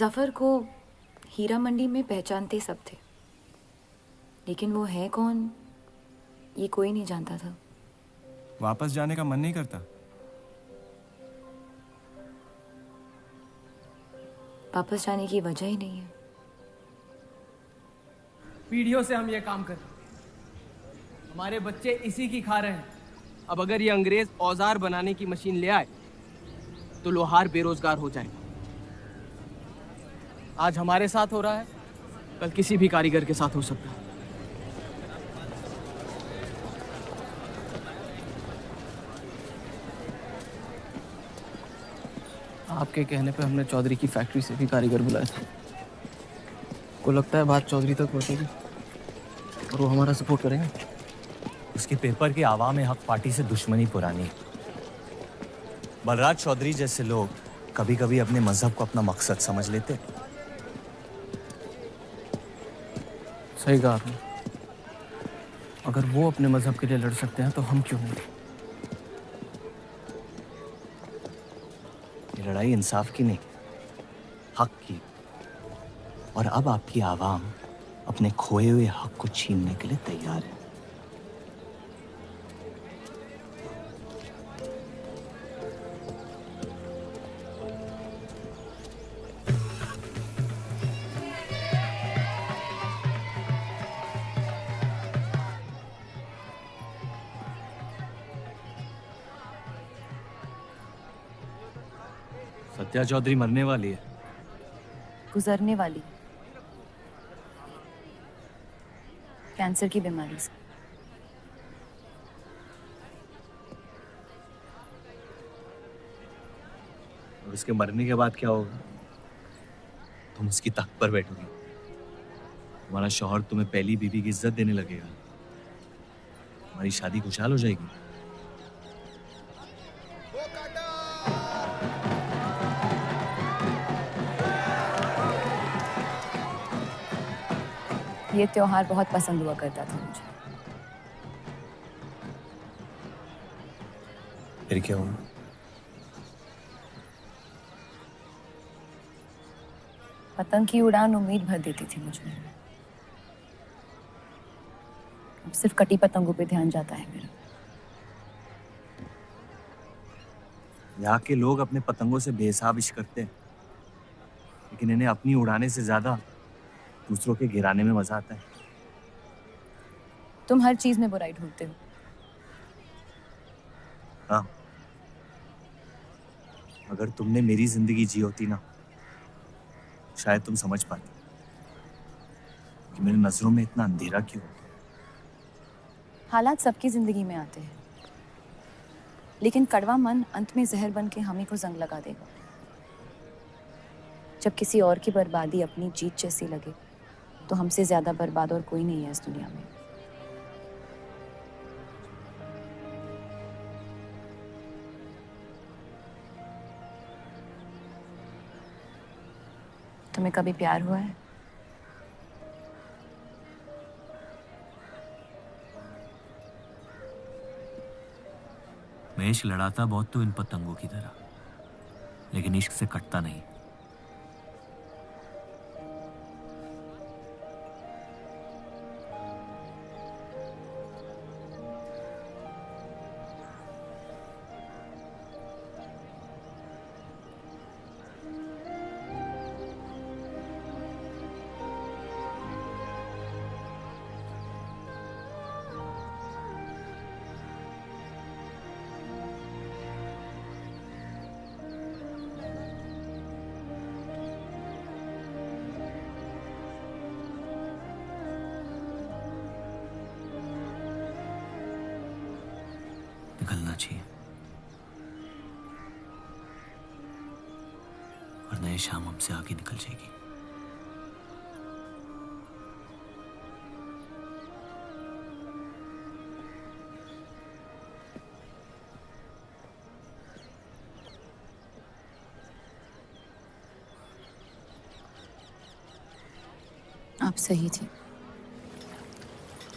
जफर को हीरा मंडी में पहचानते सब थे, लेकिन वो है कौन ये कोई नहीं जानता था। वापस जाने का मन नहीं करता? वापस जाने की वजह ही नहीं है। पीढ़ियों से हम ये काम कर रहे हैं, हमारे बच्चे इसी की खा रहे हैं। अब अगर ये अंग्रेज औजार बनाने की मशीन ले आए तो लोहार बेरोजगार हो जाएगा। आज हमारे साथ हो रहा है, कल किसी भी कारीगर के साथ हो सकता है। आपके कहने पे हमने चौधरी की फैक्ट्री से भी कारीगर बुलाए थे। को लगता है बात चौधरी तक पहुंचेगी और वो हमारा सपोर्ट करेंगे। उसके पेपर के आवाम हक पार्टी से दुश्मनी पुरानी। बलराज चौधरी जैसे लोग कभी कभी अपने मजहब को अपना मकसद समझ लेते। सही कहा आपने। अगर वो अपने मजहब के लिए लड़ सकते हैं तो हम क्यों नहीं? ये लड़ाई इंसाफ की नहीं, हक की। और अब आपकी आवाम अपने खोए हुए हक को छीनने के लिए तैयार है। सत्या चौधरी मरने वाली है। गुजरने वाली, कैंसर की बीमारी से। और उसके मरने के बाद क्या होगा? तुम उसकी तख्त पर बैठोगी, तुम्हारा शौहर तुम्हें पहली बीवी की इज्जत देने लगेगा, तुम्हारी शादी खुशहाल हो जाएगी। ये त्योहार बहुत पसंद हुआ करता था मुझे। फिर क्या हुआ? पतंग की उड़ान उम्मीद भर देती थी मुझे। अब सिर्फ कटी पतंगों पे ध्यान जाता है मेरा। यहाँ के लोग अपने पतंगों से बेहिसाब इश्क करते हैं, लेकिन इन्हें अपनी उड़ाने से ज्यादा दूसरों के गिराने में मजा आता है। तुम हर चीज में बुराई ढूंढते हो। हाँ, अगर तुमने मेरी जिंदगी जी होती ना, शायद तुम समझ पाते कि मेरी नजरों में इतना अंधेरा क्यों। हालात सबकी जिंदगी में आते हैं, लेकिन कड़वा मन अंत में जहर बन के हम ही को जंग लगा देगा। जब किसी और की बर्बादी अपनी जीत जैसी लगे तो हमसे ज्यादा बर्बाद और कोई नहीं है इस दुनिया में। तुम्हें कभी प्यार हुआ है? मैं इश्क लड़ाता बहुत तो इन पतंगों की तरह, लेकिन इश्क से कटता नहीं। निकलना चाहिए, वरना ये शाम हमसे आगे निकल जाएगी। आप सही थे,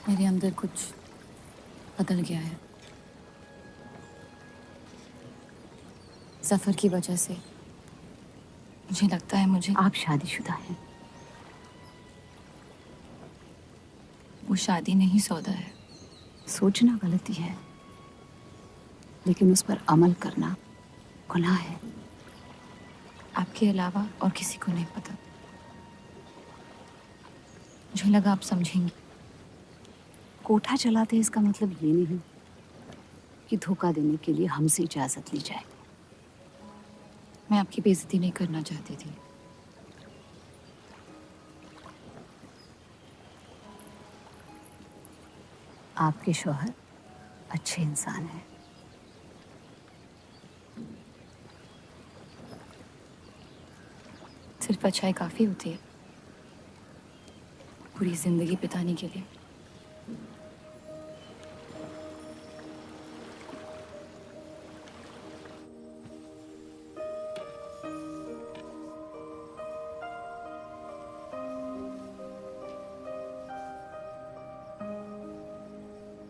मेरे अंदर कुछ बदल गया है। जफर की वजह से मुझे लगता है मुझे आप शादीशुदा हैं। वो शादी नहीं सौदा है। सोचना गलती है, लेकिन उस पर अमल करना गुनाह है। आपके अलावा और किसी को नहीं पता। मुझे लगा आप समझेंगी। कोठा चलाते इसका मतलब ये नहीं कि धोखा देने के लिए हमसे इजाजत ली जाए। मैं आपकी बेइज्जती नहीं करना चाहती थी। आपके शौहर अच्छे इंसान हैं। सिर्फ अच्छाई काफी होती है पूरी जिंदगी बिताने के लिए।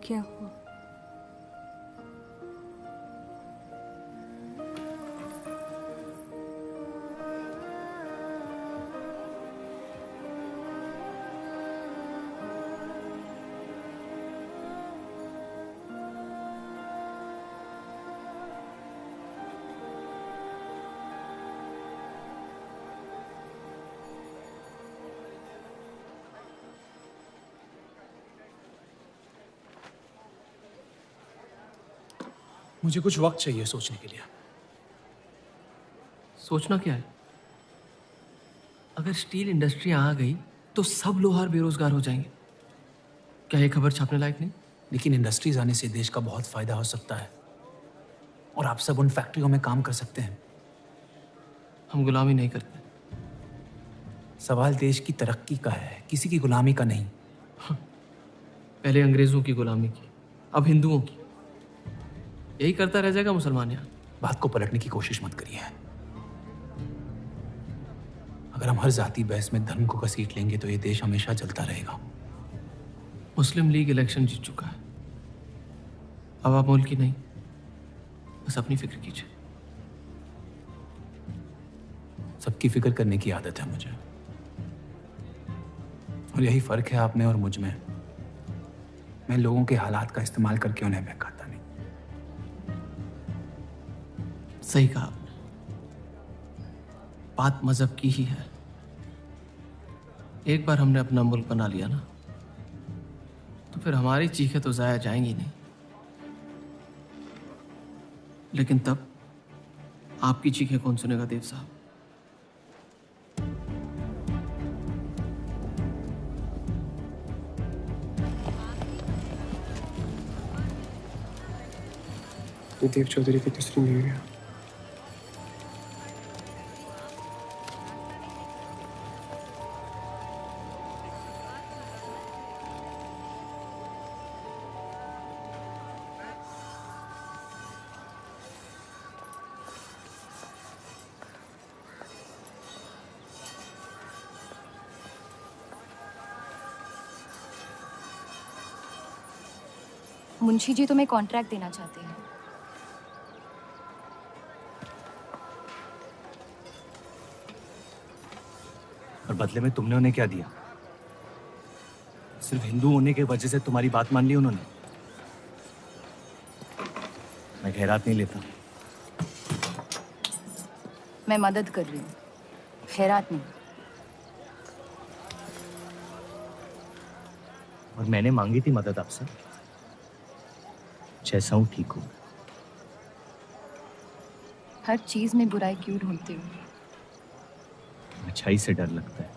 क्या हुआ? मुझे कुछ वक्त चाहिए सोचने के लिए। सोचना क्या है? अगर स्टील इंडस्ट्री आ गई तो सब लोहार बेरोजगार हो जाएंगे। क्या ये खबर छापने लायक नहीं? लेकिन इंडस्ट्रीज आने से देश का बहुत फायदा हो सकता है और आप सब उन फैक्ट्रियों में काम कर सकते हैं। हम गुलामी नहीं करते। सवाल देश की तरक्की का है, किसी की गुलामी का नहीं। पहले अंग्रेजों की गुलामी की, अब हिंदुओं की। यही करता रह जाएगा मुसलमान यहाँ। बात को पलटने की कोशिश मत करिए। अगर हम हर जाति बहस में धर्म को घसीट लेंगे तो ये देश हमेशा चलता रहेगा। मुस्लिम लीग इलेक्शन जीत चुका है। अब आप मुल्क की नहीं, बस अपनी फिक्र कीजिए। सबकी फिक्र करने की आदत है मुझे, और यही फर्क है आप में और मुझ में। मैं लोगों के हालात का इस्तेमाल करके उन्हें बहकाता नहीं। सही कहा आपने। बात मजहब की ही है। एक बार हमने अपना मुल्क बना लिया ना, तो फिर हमारी चीखें तो जाया जाएंगी नहीं। लेकिन तब आपकी चीखें कौन सुनेगा देव साहब? देव चौधरी की तीसरी बीवी है। मुंशी जी तुम्हें कॉन्ट्रैक्ट देना चाहते हैं। और बदले में तुमने उन्हें क्या दिया? सिर्फ हिंदू होने की वजह से तुम्हारी बात मान ली उन्होंने? मैं खैरात नहीं लेता। मैं मदद कर रही हूँ, खैरात नहीं। और मैंने मांगी थी मदद आपसे। जैसा हूं ठीक हूं। हर चीज में बुराई क्यों ढूंढते हो? अच्छाई से डर लगता है।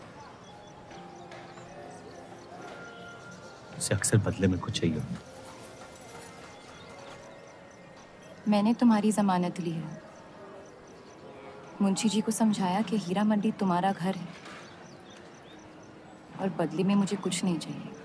उसे अक्सर बदले में कुछ चाहिए होता। मैंने तुम्हारी जमानत ली है। मुंशी जी को समझाया कि हीरा मंडी तुम्हारा घर है और बदले में मुझे कुछ नहीं चाहिए।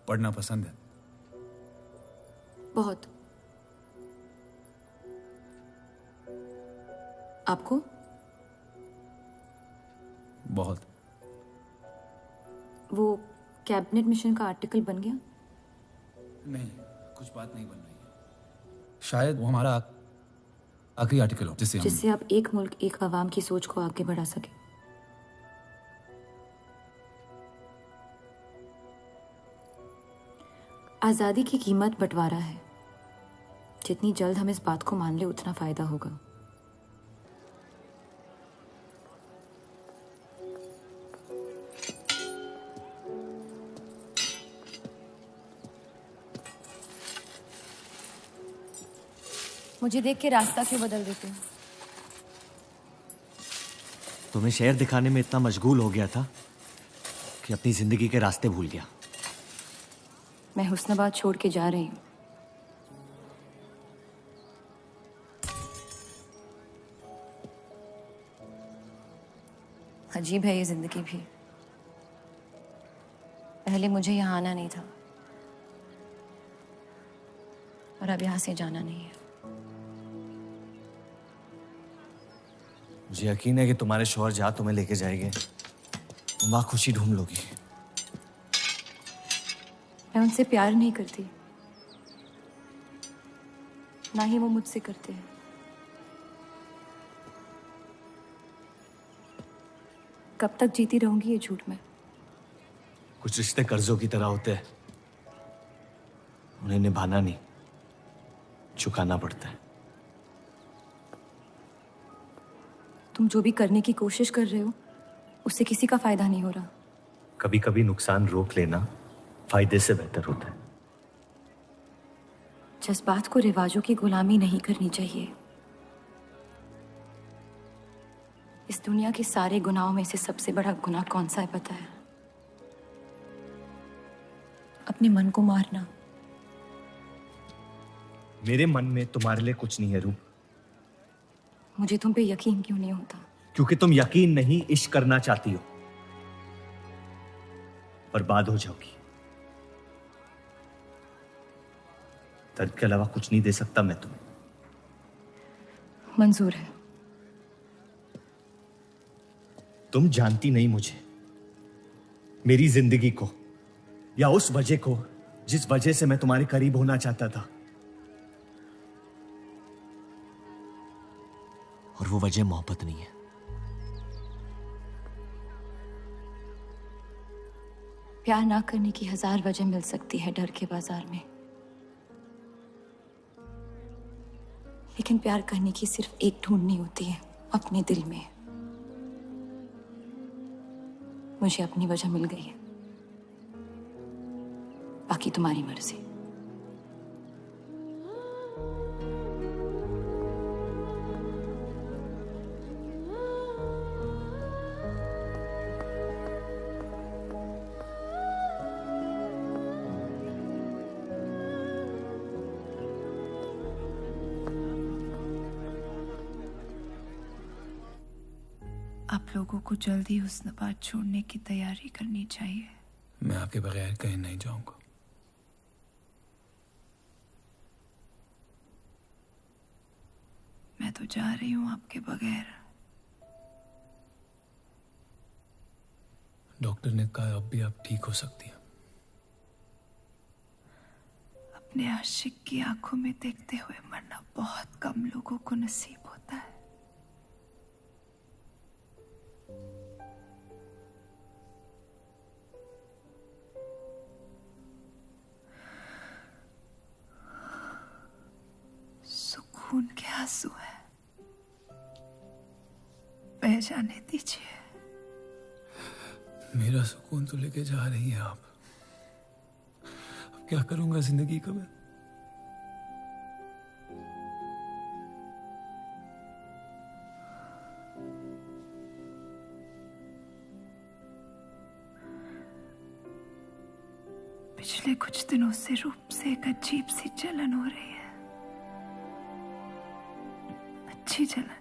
पढ़ना पसंद है? बहुत। आपको? बहुत। वो कैबिनेट मिशन का आर्टिकल बन गया? नहीं, कुछ बात नहीं बन रही है। शायद वो हमारा आखिरी आर्टिकल हो जिससे आप एक मुल्क एक आवाम की सोच को आगे बढ़ा सके। आज़ादी की कीमत बंटवारा है। जितनी जल्द हम इस बात को मान ले उतना फायदा होगा। मुझे देख के रास्ता क्यों बदल देते हो? तुम्हें शहर दिखाने में इतना मशगूल हो गया था कि अपनी जिंदगी के रास्ते भूल गया। मैं हुस्नाबाद छोड़ के जा रही हूँ। अजीब है ये जिंदगी भी। पहले मुझे यहाँ आना नहीं था और अब यहाँ से जाना नहीं है। मुझे यकीन है कि तुम्हारे शौहर जहाँ तुम्हें लेके जाएंगे तुम वहाँ खुशी ढूंढ लोगी। मैं उनसे प्यार नहीं करती, ना ही वो मुझसे करते हैं। कब तक जीती रहूंगी ये झूठ में? कुछ रिश्ते कर्जों की तरह होते हैं, उन्हें निभाना नहीं, चुकाना पड़ता है। तुम जो भी करने की कोशिश कर रहे हो उससे किसी का फायदा नहीं हो रहा। कभी कभी नुकसान रोक लेना फायदे से बेहतर होता है। जज्बात को रिवाजों की गुलामी नहीं करनी चाहिए। इस दुनिया के सारे गुनाहों में से सबसे बड़ा गुनाह कौन सा है पता है? अपने मन को मारना। मेरे मन में तुम्हारे लिए कुछ नहीं है रूप। मुझे तुम पे यकीन क्यों नहीं होता? क्योंकि तुम यकीन नहीं इश्क करना चाहती हो। बर्बाद हो जाओगी। दर्द के अलावा कुछ नहीं दे सकता मैं तुम्हें। मंजूर है। तुम जानती नहीं मुझे, मेरी जिंदगी को, या उस वजह को जिस वजह से मैं तुम्हारे करीब होना चाहता था। और वो वजह मोहब्बत नहीं है। प्यार ना करने की 1000 वजह मिल सकती है डर के बाजार में, लेकिन प्यार करने की सिर्फ एक ढूंढनी होती है, अपने दिल में। मुझे अपनी वजह मिल गई है, बाकी तुम्हारी मर्जी। आप लोगों को जल्दी हुस्नाबाद छोड़ने की तैयारी करनी चाहिए। मैं आपके बगैर कहीं नहीं जाऊंगा। मैं तो जा रही हूँ आपके बगैर। डॉक्टर ने कहा अब भी आप ठीक हो सकती हैं। अपने आशिक की आंखों में देखते हुए मरना बहुत कम लोगों को नसीब होता है। सुकून के आंसू है, बह जाने दीजिए। मेरा सुकून तो लेके जा रही हैं आप। अब क्या करूंगा जिंदगी का मैं? पिछले कुछ दिनों से रूप से एक अजीब सी जलन हो रही है। अच्छी जलन।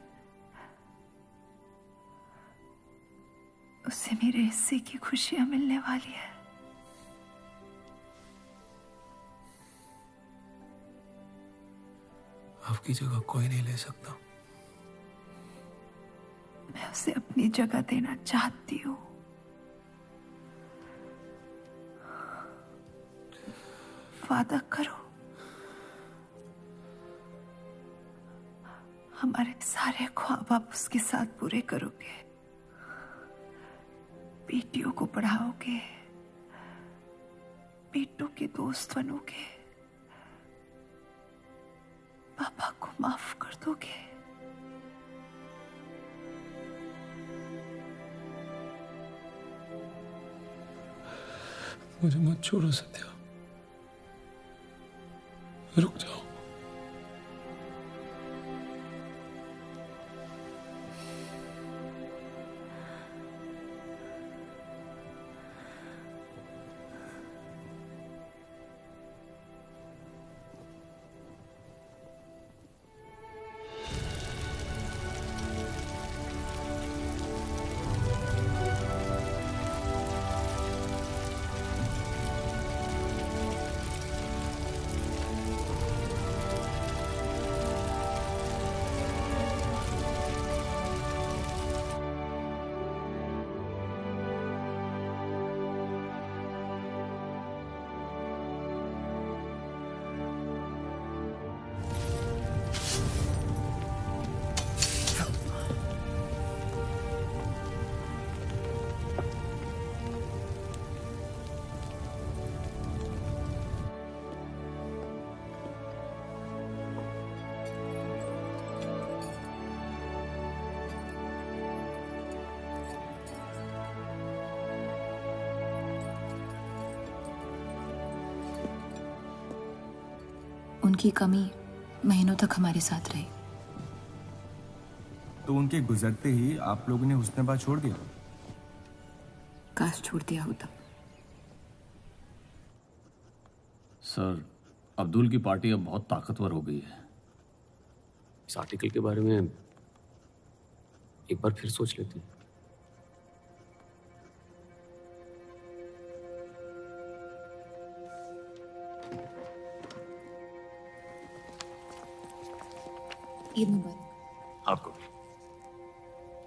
उससे मेरे हिस्से की खुशियां मिलने वाली है। आपकी जगह कोई नहीं ले सकता। मैं उसे अपनी जगह देना चाहती हूँ। वादा करो, हमारे सारे ख्वाब आप उसके साथ पूरे करोगे, बेटियों को पढ़ाओगे, बेटों के दोस्त बनोगे, पापा को माफ कर दोगे। मुझे मत छोड़ो सत्या, रुक जाओ। उनकी कमी महीनों तक हमारे साथ रही। तो उनके गुजरते ही आप लोगों ने हुस्न-ए-बा छोड़ दिया? काश छोड़ दिया होता। सर, अब्दुल की पार्टी अब बहुत ताकतवर हो गई है। इस आर्टिकल के बारे में एक बार फिर सोच लेते हैं। ईद मुबारक। आपको भी।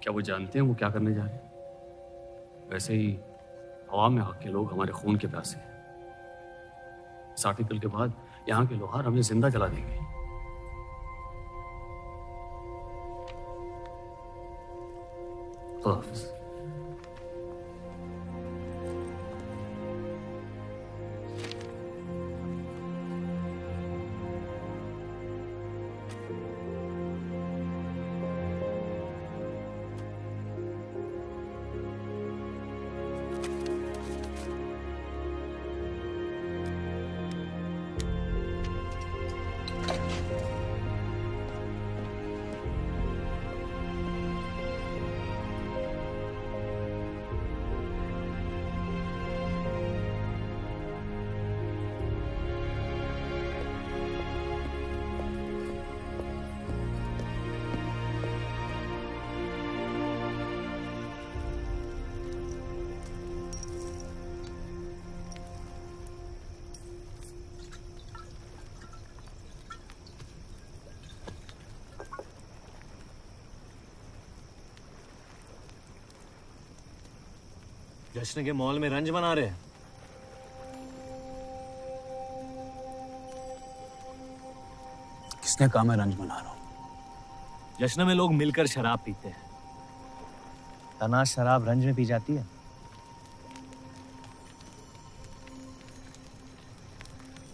क्या वो जानते हैं वो क्या करने जा रहे हैं? वैसे ही अवाम में हक के लोग हमारे खून के प्यासे हैं। इस आर्टिकल के बाद यहाँ के लोहार हमें जिंदा जला देंगे। खुदा हाफिज़। जश्न के मॉल में रंज मना रहे हैं। किसने कहा मैं रंज मना रहा हूं? जश्न में लोग मिलकर शराब पीते हैं। तनाश शराब रंज में पी जाती है।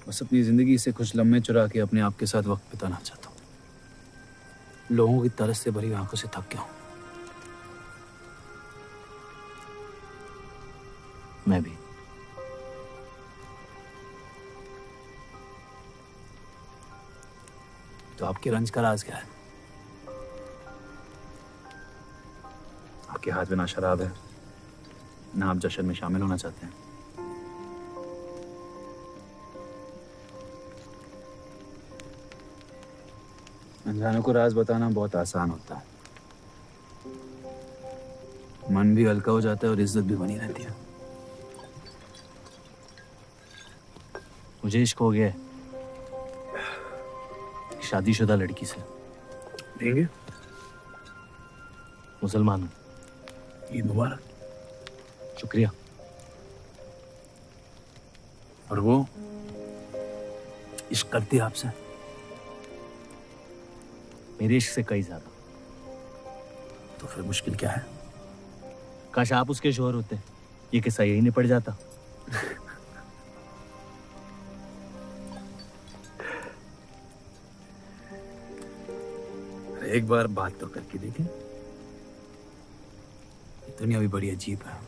बस अपनी जिंदगी से कुछ लम्हे चुरा के अपने आप के साथ वक्त बिताना चाहता हूं। लोगों की तरस से भरी आंखों से थक गया हूं। मैं भी। तो आपके रंज का राज क्या है? आपके हाथ में ना शराब है, ना आप जश्न में शामिल होना चाहते हैं। अनजानों को राज बताना बहुत आसान होता है। मन भी हल्का हो जाता है और इज्जत भी बनी रहती है। मुझे इश्क हो गया। शादीशुदा लड़की से। देंगे? मुसलमान हूँ। ईद मुबारक। शुक्रिया। और वो इश्क करती है आपसे? मेरे इश्क से कई ज्यादा। तो फिर मुश्किल क्या है? काश आप उसके शोहर होते, ये किस्सा यही निपट जाता। एक बार बात तो करके देखें। दुनिया भी बड़ी अजीब है।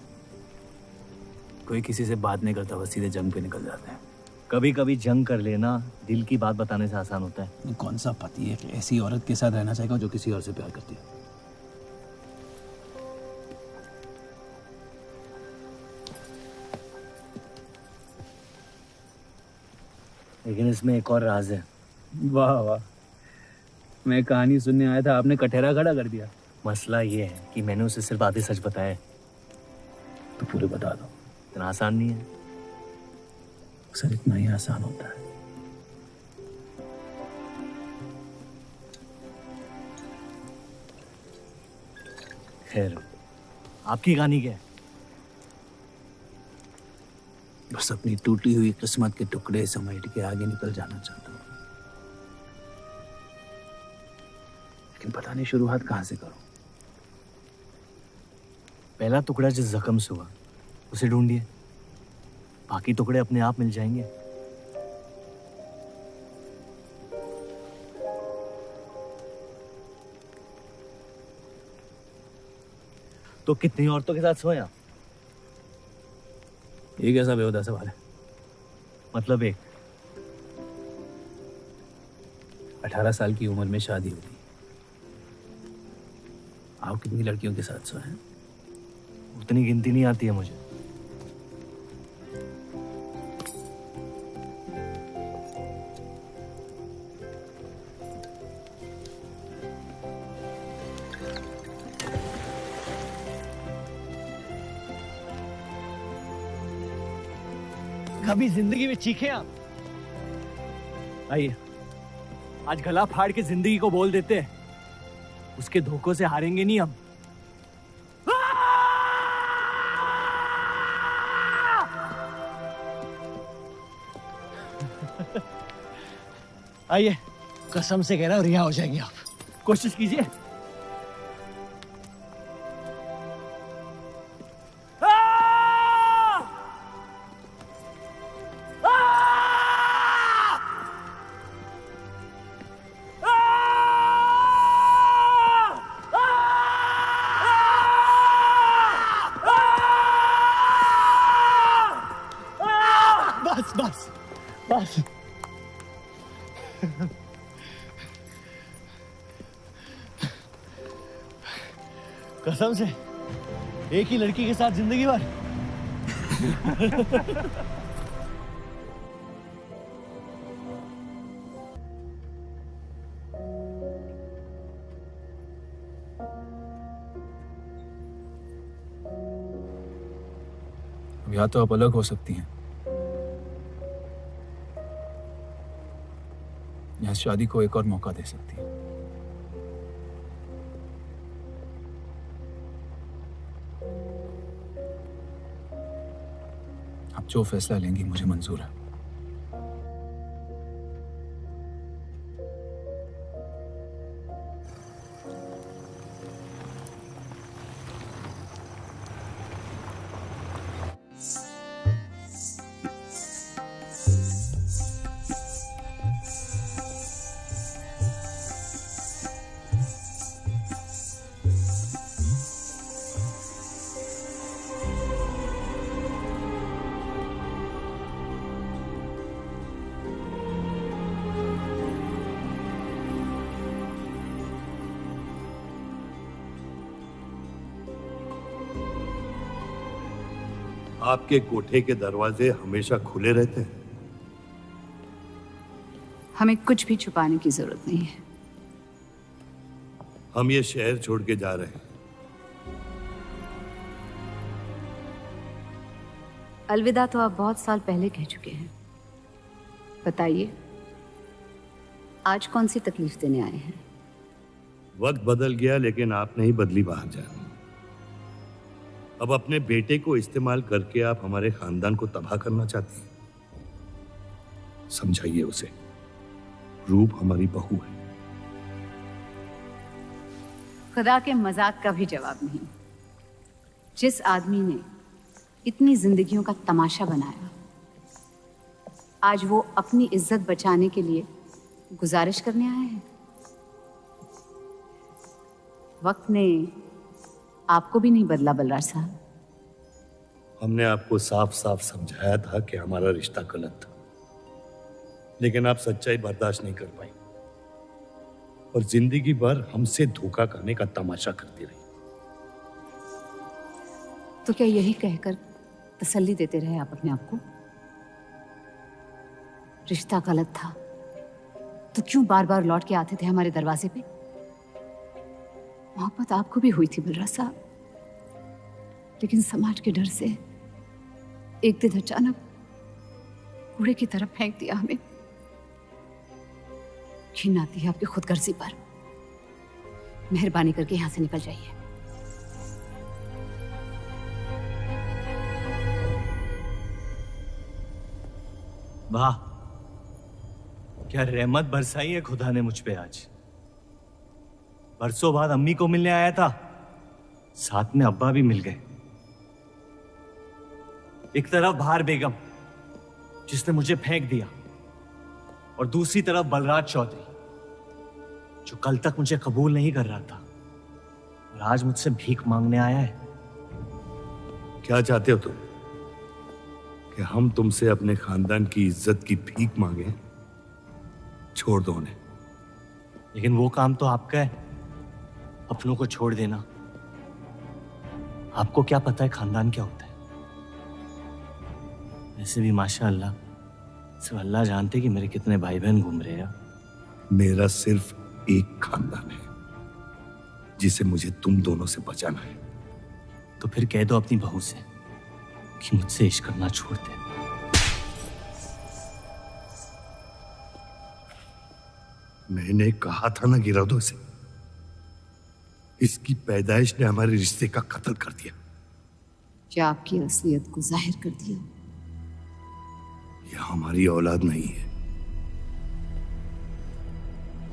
कोई किसी से बात नहीं करता, बस सीधे जंग पे निकल जाते हैं। कभी कभी जंग कर लेना दिल की बात बताने से आसान होता है। कौन सा पति है कि ऐसी औरत के साथ रहना चाहेगा जो किसी और से प्यार करती है? लेकिन इसमें एक और राज है। वाह वाह, मैं कहानी सुनने आया था, आपने कटहरा खड़ा कर दिया। मसला ये है कि मैंने उसे सिर्फ आधे सच बताए। तो पूरे बता दो। इतना आसान नहीं है। अक्सर इतना ही आसान होता है। खैर, आपकी कहानी क्या है? बस अपनी टूटी हुई किस्मत के टुकड़े समेट के आगे निकल जाना चाहता हूँ, लेकिन पता नहीं शुरुआत कहाँ से करूं। पहला टुकड़ा जिस जख्म से हुआ उसे ढूंढिए, बाकी टुकड़े अपने आप मिल जाएंगे। तो कितनी औरतों के साथ सोया? ये कैसा बेहुदा सवाल है? मतलब एक 18 साल की उम्र में शादी होगी। आप कितनी लड़कियों के साथ सोए हैं? उतनी गिनती नहीं आती है मुझे। कभी जिंदगी में चीखे आप? आइए, आज गला फाड़ के जिंदगी को बोल देते हैं, उसके धोखों से हारेंगे नहीं हम। आइए, कसम से कह रहा हूं, रिहा हो जाएंगे आप। कोशिश कीजिए। बस बस बस। कसम से एक ही लड़की के साथ जिंदगी भर। या तो आप अलग हो सकती हैं, या इस शादी को एक और मौका दे सकती हैं। आप जो फैसला लेंगी मुझे मंजूर है। आपके कोठे के दरवाजे हमेशा खुले रहते हैं? हमें कुछ भी छुपाने की जरूरत नहीं है। हम ये शहर छोड़ के जा रहे हैं। अलविदा तो आप बहुत साल पहले कह चुके हैं। बताइए, आज कौन सी तकलीफ देने आए हैं? वक्त बदल गया लेकिन आप नहीं बदली बाहर जान। अब अपने बेटे को इस्तेमाल करके आप हमारे खानदान को तबाह करना चाहती हैं। समझाइए उसे, रूप हमारी बहू है। खुदा के मजाक का भी जवाब नहीं। जिस आदमी ने इतनी जिंदगियों का तमाशा बनाया, आज वो अपनी इज्जत बचाने के लिए गुजारिश करने आए हैं। वक्त ने आपको भी नहीं बदला बलराज साहब। हमने आपको साफ साफ समझाया था कि हमारा रिश्ता गलत था, लेकिन आप सच्चाई बर्दाश्त नहीं कर पाई और जिंदगी भर हमसे धोखा करने का तमाशा करती रही। तो क्या यही कहकर तसल्ली देते रहे आप अपने आप को? रिश्ता गलत था तो क्यों बार बार लौट के आते थे हमारे दरवाजे पे? मोहब्बत आपको भी हुई थी बलराज साहब, लेकिन समाज के डर से एक दिन अचानक कूड़े की तरफ फेंक दिया हमें। घिन आती है आपकी खुदगर्जी पर। मेहरबानी करके यहां से निकल जाइए। वाह, क्या रहमत बरसाई है खुदा ने मुझ पे आज। बरसों बाद अम्मी को मिलने आया था, साथ में अब्बा भी मिल गए। एक तरफ बहार बेगम जिसने मुझे फेंक दिया और दूसरी तरफ बलराज चौधरी जो कल तक मुझे कबूल नहीं कर रहा था और आज मुझसे भीख मांगने आया है। क्या चाहते हो तुम? कि हम तुमसे अपने खानदान की इज्जत की भीख मांगे? छोड़ दो उन्हें। लेकिन वो काम तो आपका है, अपनों को छोड़ देना। आपको क्या पता है खानदान क्या होता है? वैसे भी माशाअल्लाह सिर्फ अल्लाह जानते कि मेरे कितने भाई बहन घूम रहे हैं। मेरा सिर्फ एक खानदान है जिसे मुझे तुम दोनों से बचाना है। तो फिर कह दो अपनी बहू से कि मुझसे इश्क करना छोड़ दे। मैंने कहा था ना गिरा दो इसे। इसकी पैदाइश ने हमारे रिश्ते का कत्ल कर दिया। क्या आपकी असलियत को जाहिर कर दिया? यह हमारी औलाद नहीं है,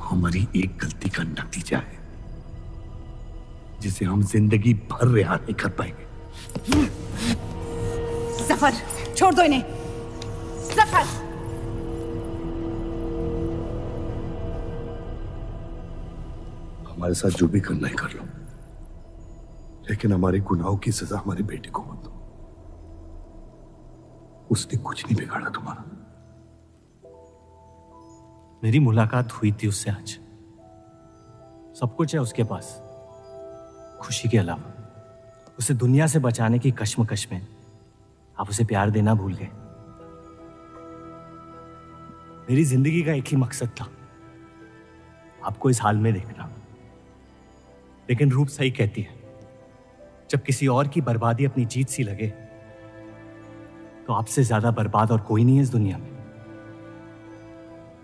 हमारी एक गलती का नतीजा है जिसे हम जिंदगी भर रिहा नहीं कर पाएंगे। जफर, छोड़ दो इन्हें। जफर, हमारे साथ जो भी करना है कर लो, लेकिन हमारे गुनाहों की सजा हमारे बेटे को मत दो। उसने कुछ नहीं बिगाड़ा तुम्हारा। मेरी मुलाकात हुई थी उससे आज। सब कुछ है उसके पास, खुशी के अलावा। उसे दुनिया से बचाने की कश्मकश में आप उसे प्यार देना भूल गए। मेरी जिंदगी का एक ही मकसद था, आपको इस हाल में देखना। लेकिन रूप सही कहती है, जब किसी और की बर्बादी अपनी जीत सी लगे तो आपसे ज्यादा बर्बाद और कोई नहीं है इस दुनिया में।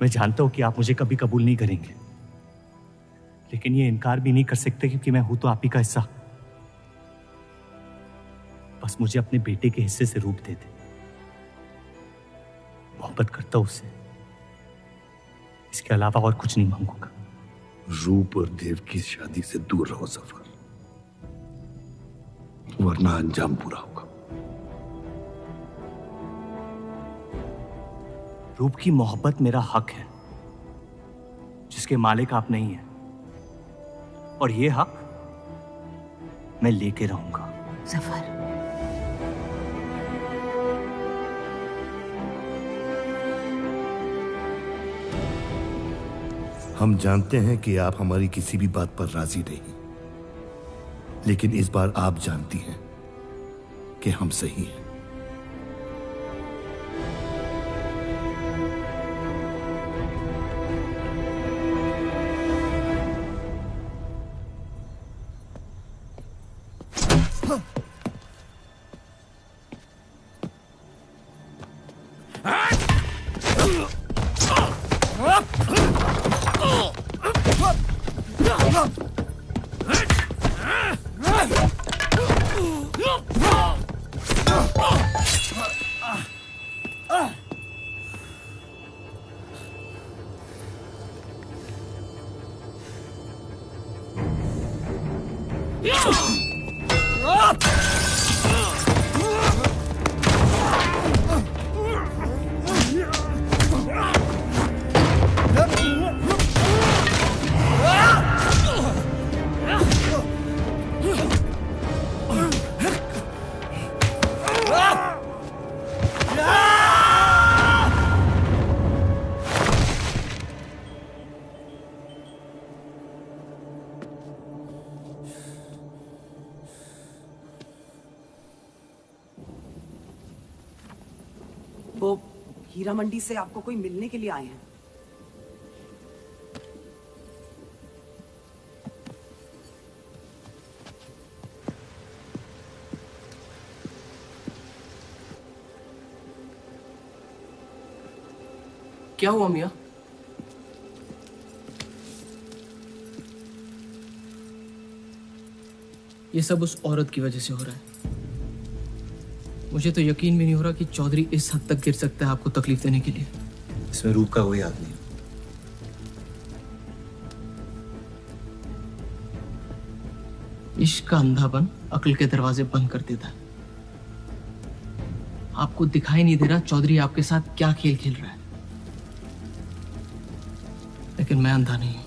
मैं जानता हूं कि आप मुझे कभी कबूल नहीं करेंगे, लेकिन ये इनकार भी नहीं कर सकते क्योंकि मैं हूं तो आप ही का हिस्सा। बस मुझे अपने बेटे के हिस्से से रूप दे दे। मोहब्बत करता हूं उससे, इसके अलावा और कुछ नहीं मांगूंगा। रूप और देव की शादी से दूर रहो सफर, वरना अंजाम बुरा होगा। रूप की मोहब्बत मेरा हक है जिसके मालिक आप नहीं हैं, और ये हक मैं लेके रहूंगा। जफर, हम जानते हैं कि आप हमारी किसी भी बात पर राजी नहीं, लेकिन इस बार आप जानती हैं कि हम सही हैं। वो हीरा मंडी से आपको कोई मिलने के लिए आए हैं। क्या हुआ मियाँ? ये सब उस औरत की वजह से हो रहा है। मुझे तो यकीन भी नहीं हो रहा कि चौधरी इस हद तक गिर सकता है आपको तकलीफ देने के लिए। इसमें रूप का कोई हाथ नहीं। इश्क का अंधापन अक्ल के दरवाजे बंद कर देता है। आपको दिखाई नहीं दे रहा चौधरी आपके साथ क्या खेल खेल रहा है, लेकिन मैं अंधा नहीं हूं।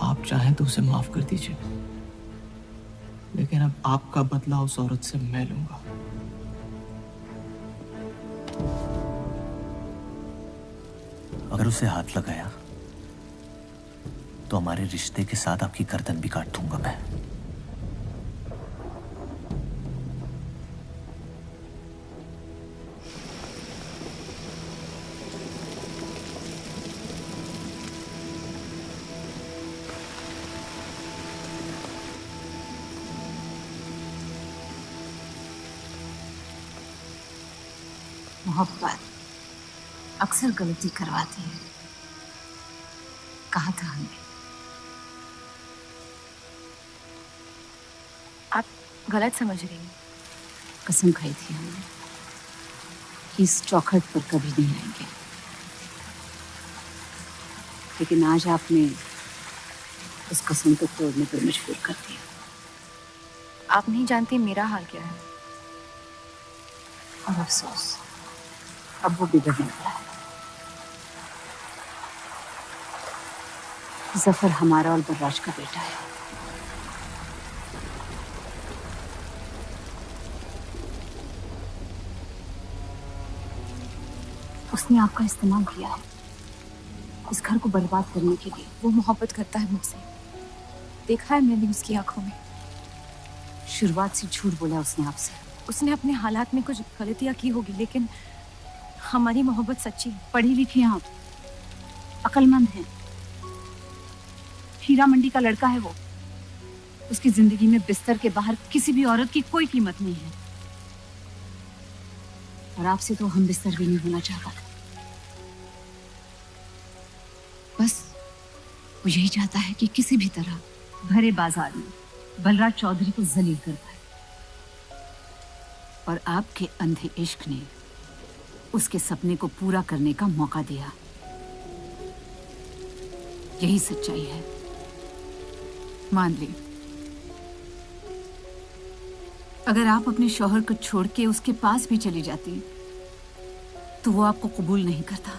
आप चाहें तो उसे माफ कर दीजिए, लेकिन अब आपका बदला उस औरत से मैं लूंगा। अगर उसे हाथ लगाया तो हमारे रिश्ते के साथ आपकी गर्दन भी काट दूंगा मैं। मोहब्बत अक्सर गलती करवाती है, कहा था हमने। आप गलत समझ रही हैं। कसम खाई थी हमने कि इस चौखट पर कभी नहीं आएंगे, लेकिन आज आपने उस कसम को तोड़ने पर मजबूर कर दिया। आप नहीं जानती मेरा हाल क्या है। और अफसोस अब वो बिगड़ने वाला है। जफर हमारा और बर्राज का बेटा है। उसने आपका इस्तेमाल किया है इस घर को बर्बाद करने के लिए। वो मोहब्बत करता है मुझसे, देखा है मैंने उसकी आंखों में। शुरुआत से झूठ बोला उसने आपसे। उसने अपने हालात में कुछ गलतियां की होगी, लेकिन हमारी मोहब्बत सच्ची। पढ़ी लिखी हैं आप, अक्लमंद हैं। हीरा मंडी का लड़का है वो। उसकी जिंदगी में बिस्तर के बाहर किसी भी औरत की कोई कीमत नहीं है। और आपसे तो हम बिस्तर भी नहीं होना चाहता। बस वो यही चाहता है कि किसी भी तरह भरे बाजार में बलराज चौधरी को जलील कर पाए। और आपके अंधे इश्क ने उसके सपने को पूरा करने का मौका दिया। यही सच्चाई है, मान ली। अगर आप अपने शौहर को छोड़ के उसके पास भी चली जाती तो वो आपको कबूल नहीं करता।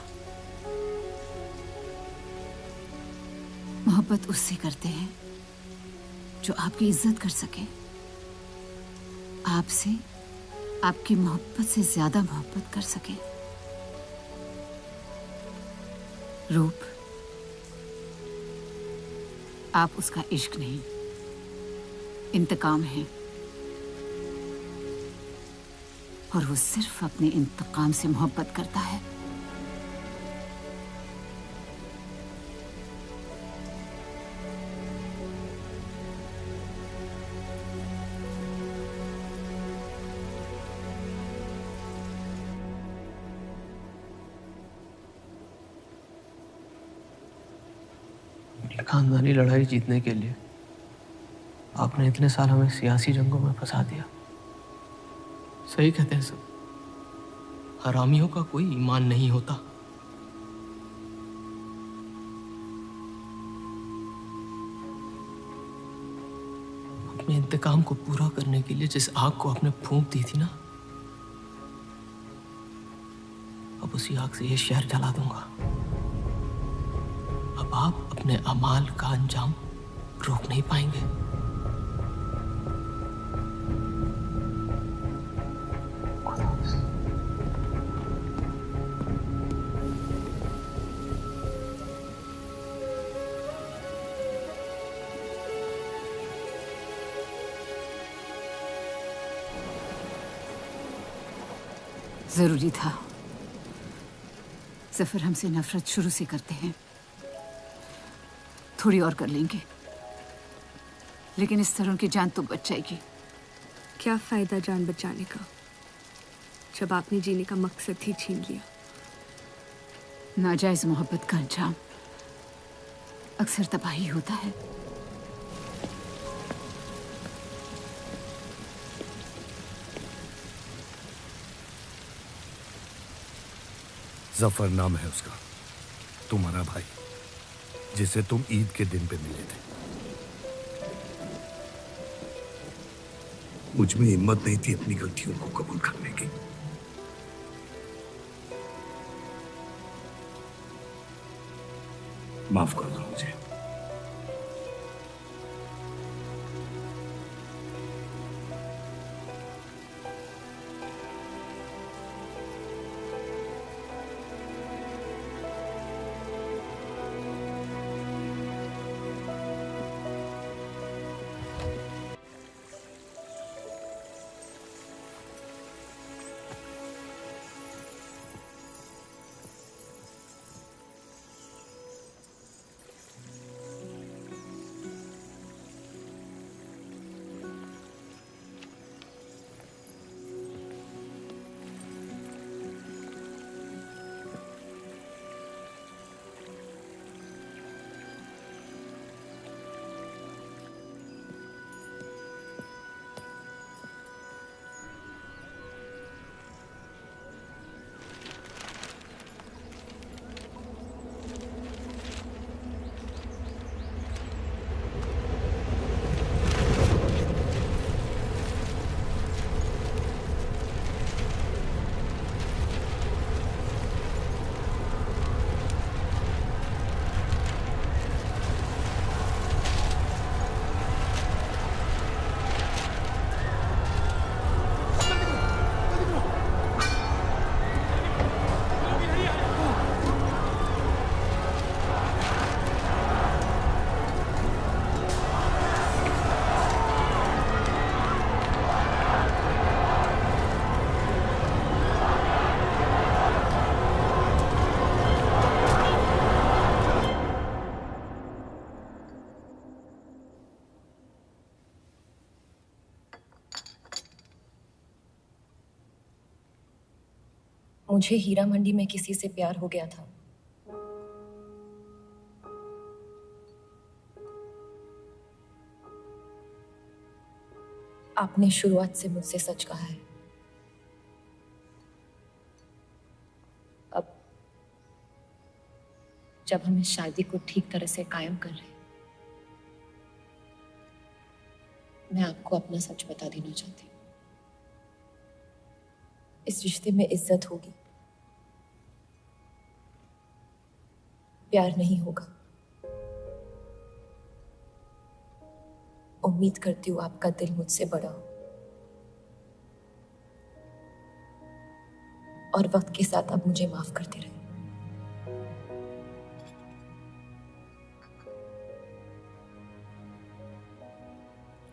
मोहब्बत उससे करते हैं जो आपकी इज्जत कर सके। आपसे, आपकी मोहब्बत से ज्यादा मोहब्बत कर सके। रूप, आप उसका इश्क नहीं, इंतकाम है। और वो सिर्फ अपने इंतकाम से मोहब्बत करता है। खानदानी लड़ाई जीतने के लिए आपने इतने साल हमें सियासी जंगों में फंसा दिया। सही कहते हैं सब, हरामियों का कोई ईमान नहीं होता। में इंतकाम को पूरा करने के लिए जिस आग को आपने फूंक दी थी ना, अब उसी आग से ये शहर जला दूंगा। अब आप अपने अमाल का अंजाम रोक नहीं पाएंगे। जरूरी था। जफर हमसे नफरत शुरू से करते हैं। थोड़ी और कर लेंगे, लेकिन इस तरह उनकी जान तो बच जाएगी। क्या फायदा जान बचाने का जब आपने जीने का मकसद ही छीन लिया। नाजायज मोहब्बत का अंजाम अक्सर तबाही होता है। जफर नाम है उसका, तुम्हारा भाई, जिसे तुम ईद के दिन पे मिले थे। मुझ में हिम्मत नहीं थी अपनी गलतियों को कबूल करने की। माफ कर दो मुझे। मुझे हीरा मंडी में किसी से प्यार हो गया था। आपने शुरुआत से मुझसे सच कहा है। अब जब हम इस शादी को ठीक तरह से कायम कर रहे हैं, मैं आपको अपना सच बता देना चाहती हूँ। इस रिश्ते में इज्जत होगी, प्यार नहीं होगा। उम्मीद करती हूँ आपका दिल मुझसे बड़ा हो और वक्त के साथ आप मुझे माफ करते रहे।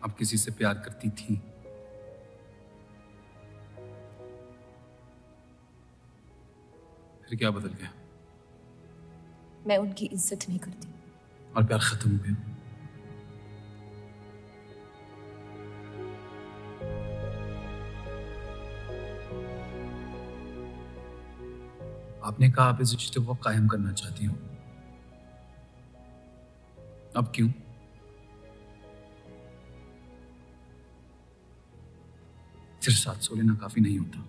आप किसी से प्यार करती थी? फिर क्या बदल गया? मैं उनकी इज्जत नहीं करती। और प्यार खत्म हो गया? आपने कहा आप इस रिश्ते को कायम करना चाहती हो, अब क्यों? सिर्फ 700 लेना काफी नहीं होता,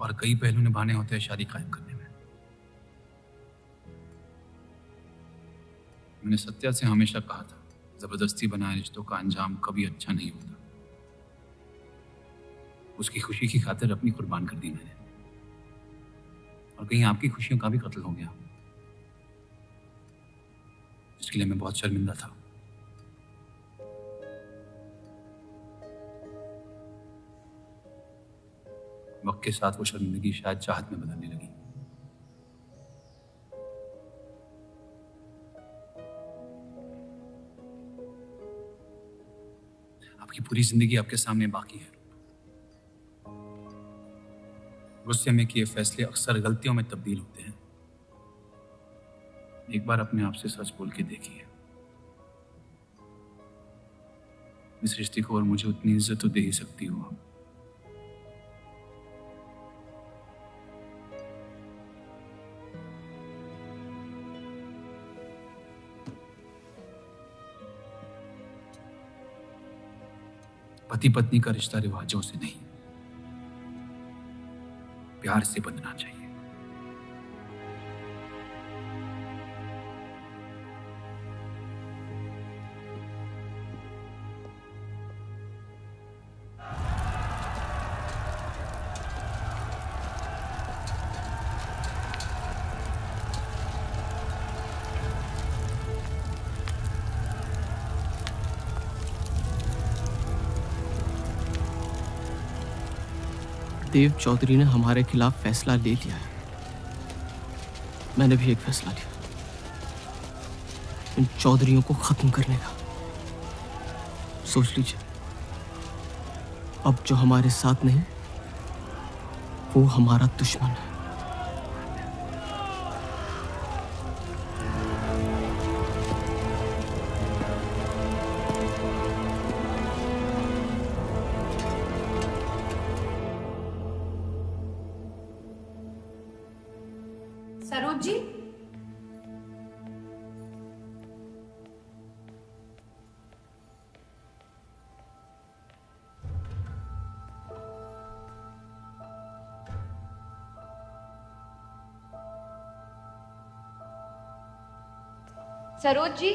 और कई पहलू निभाने होते हैं शादी कायम करने में। मैंने सत्या से हमेशा कहा था जबरदस्ती बनाए रिश्तों का अंजाम कभी अच्छा नहीं होता। उसकी खुशी की खातिर अपनी कुर्बान कर दी मैंने, और कहीं आपकी खुशियों का भी कत्ल हो गया, जिसके लिए मैं बहुत शर्मिंदा था। वक्त के साथ वो शर्मिंदगी शायद चाहत में बदलने लगी। आपकी पूरी जिंदगी आपके सामने बाकी है। गुस्से में किए फैसले अक्सर गलतियों में तब्दील होते हैं। एक बार अपने आप से सच बोल के देखिए, इस रिश्ते को और मुझे उतनी इज्जत तो दे ही सकती हो। पति पत्नी का रिश्ता रिवाजों से नहीं, प्यार से बंधना चाहिए। देव चौधरी ने हमारे खिलाफ फैसला ले लिया है। मैंने भी एक फैसला लिया, इन चौधरियों को खत्म करने का। सोच लीजिए, अब जो हमारे साथ नहीं वो हमारा दुश्मन है। सरोज जी, सरोज जी,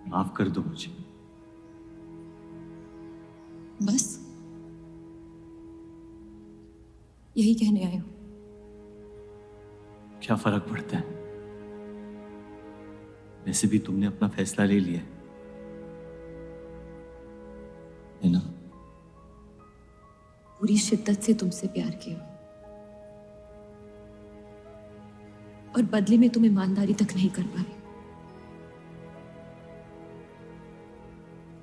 माफ कर दो मुझे। बस यही कहने आए हो? क्या फर्क पड़ता है, वैसे भी तुमने अपना फैसला ले लिया है ना? पूरी शिद्दत से तुमसे प्यार किया और बदले में तुम ईमानदारी तक नहीं कर पाए।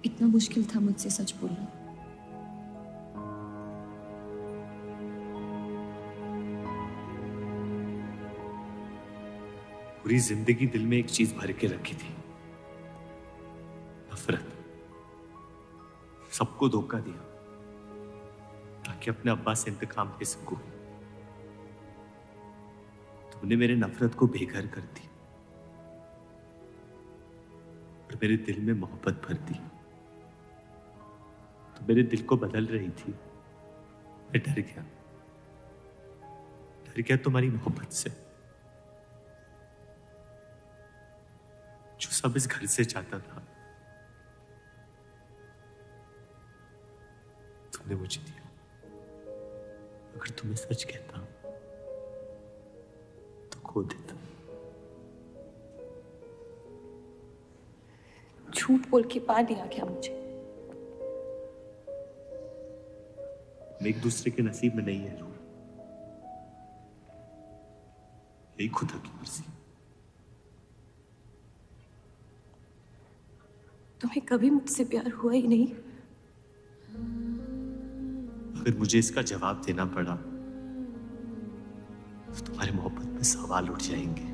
इतना मुश्किल था मुझसे सच बोलना। पूरी जिंदगी दिल में एक चीज भर के रखी थी, नफरत। सबको धोखा दिया ताकि अपने अब्बा से इंतकाम ले सकूं। तुमने मेरे नफरत को बेघर कर दी और मेरे दिल में मोहब्बत भर दी। तो मेरे दिल को बदल रही थी। मैं डर गया तुम्हारी मोहब्बत से, जो सब इस घर से चाहता था तुमने मुझे दिया। अगर तुम्हें सच कहता तो खो देता। झूठ बोल के पा लिया क्या मुझे? हम एक दूसरे के नसीब में नहीं है रूह, यही खुदा की मर्जी। तुम्हें कभी मुझसे प्यार हुआ ही नहीं? अगर मुझे इसका जवाब देना पड़ा तो तुम्हारी मोहब्बत में सवाल उठ जाएंगे।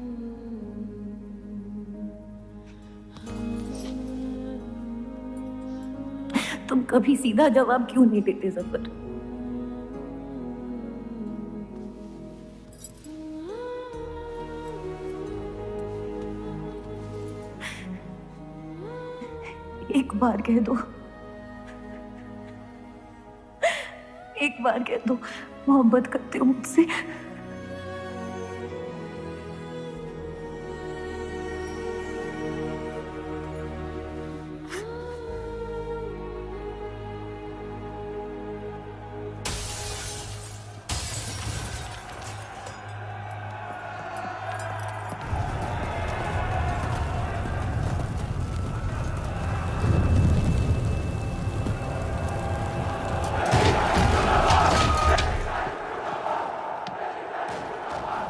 तुम कभी सीधा जवाब क्यों नहीं देते जफर? एक बार कह दो, एक बार कह दो मोहब्बत करते हो मुझसे।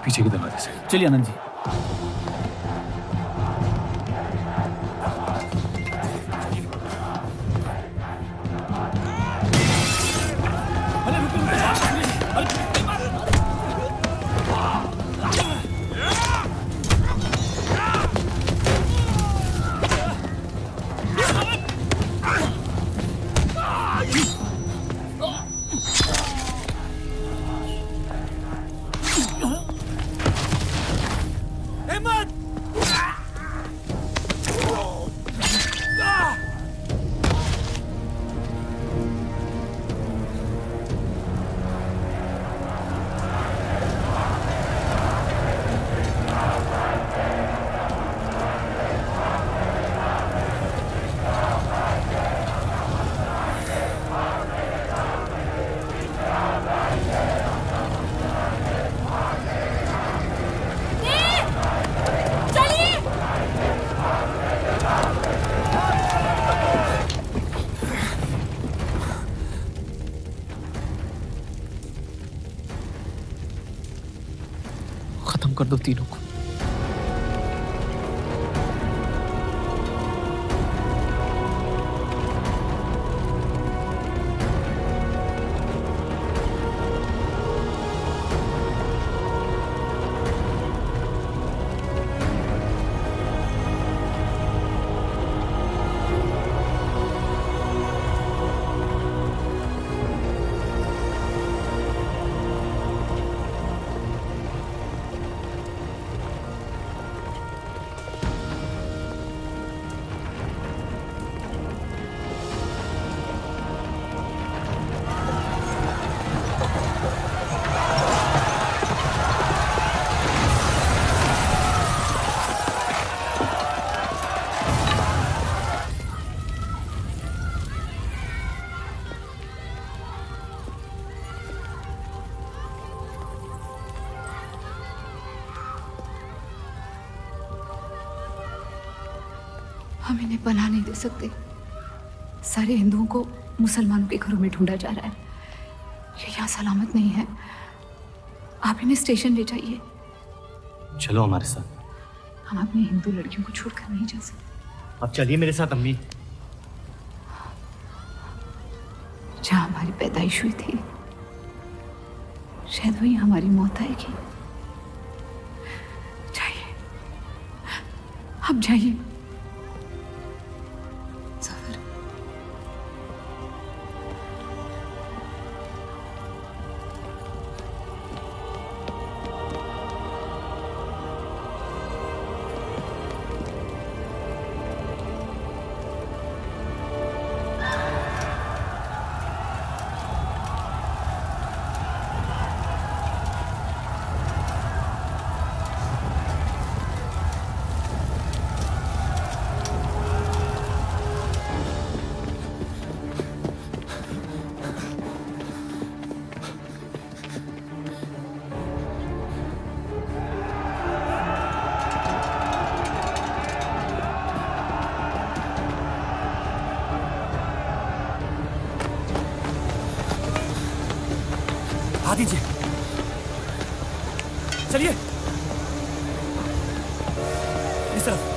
पीछे के दरवाजे से। चलिए आनंद जी। खत्म कर दो तीनों को। हम इन्हें पनाह नहीं दे सकते। सारे हिंदुओं को मुसलमानों के घरों में ढूंढा जा रहा है। ये यहाँ सलामत नहीं है। आप इन्हें स्टेशन ले जाइए। चलो हमारे साथ। हम अपनी हिंदू लड़कियों को छोड़कर नहीं जा सकते। आप चलिए मेरे साथ अम्मी। जहाँ हमारी पैदाइश हुई थी शायद वही हमारी मौत आएगी। जाइए, आप जाइए। आ दीजिए, चलिए इस तरफ।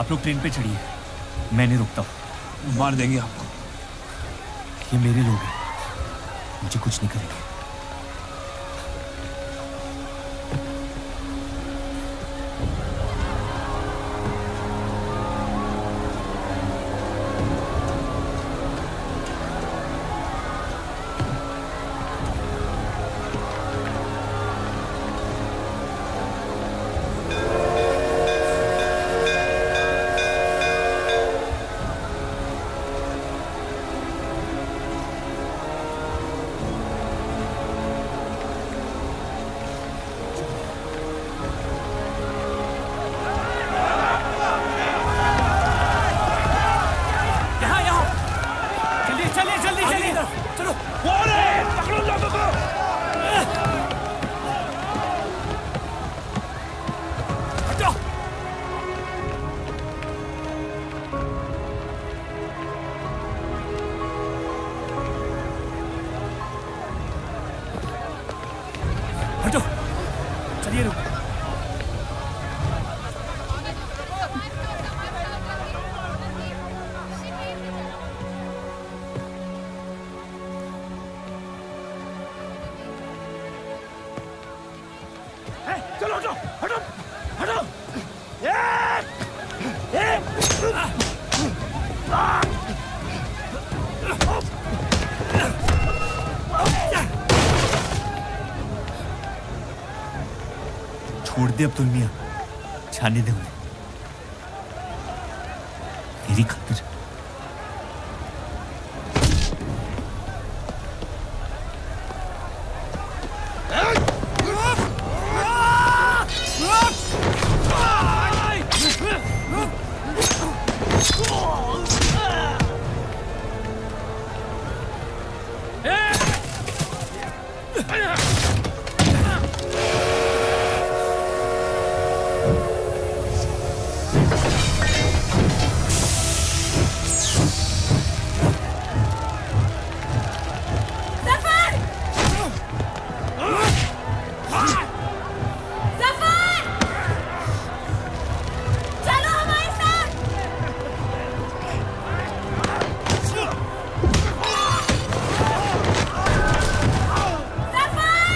आप लोग ट्रेन पे चढ़िए, मैं नहीं रुकता हूँ। मार देंगे आपको। ये मेरे लोग हैं, मुझे कुछ नहीं करेंगे। छोड़ दे अब्दुल मियां, जाने दे उन्हें, मेरी खातिर। Zafar!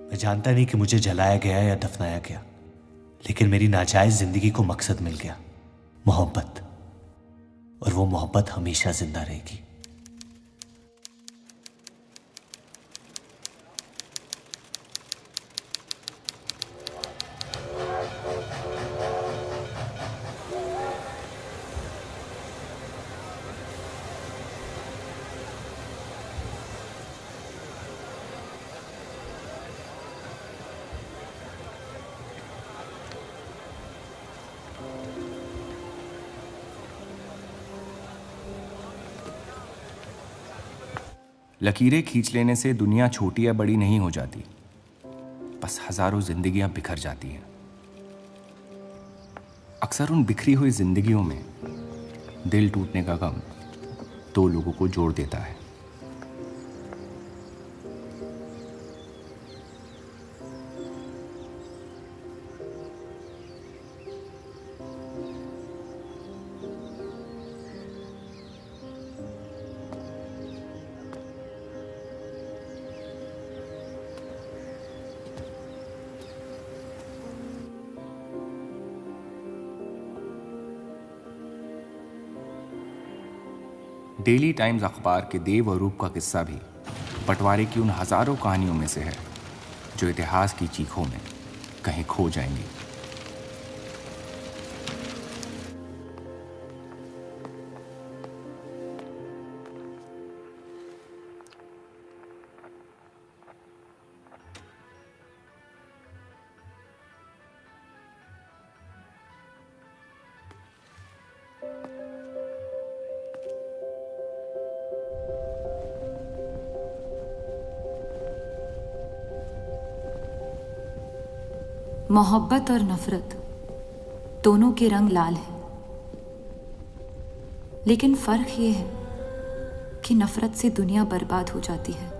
मैं जानता नहीं कि मुझे जलाया गया या दफनाया गया, लेकिन मेरी नाजायज जिंदगी को मकसद मिल गया, मोहब्बत। और वो मोहब्बत हमेशा जिंदा रहेगी। लकीरें खींच लेने से दुनिया छोटी या बड़ी नहीं हो जाती, बस हजारों जिंदगियां बिखर जाती हैं। अक्सर उन बिखरी हुई जिंदगियों में दिल टूटने का गम दो लोगों को जोड़ देता है। डेली टाइम्स अखबार के देव और रूप का किस्सा भी बंटवारे की उन हजारों कहानियों में से है जो इतिहास की चीखों में कहीं खो जाएंगी। मोहब्बत और नफरत दोनों के रंग लाल हैं, लेकिन फर्क ये है कि नफरत से दुनिया बर्बाद हो जाती है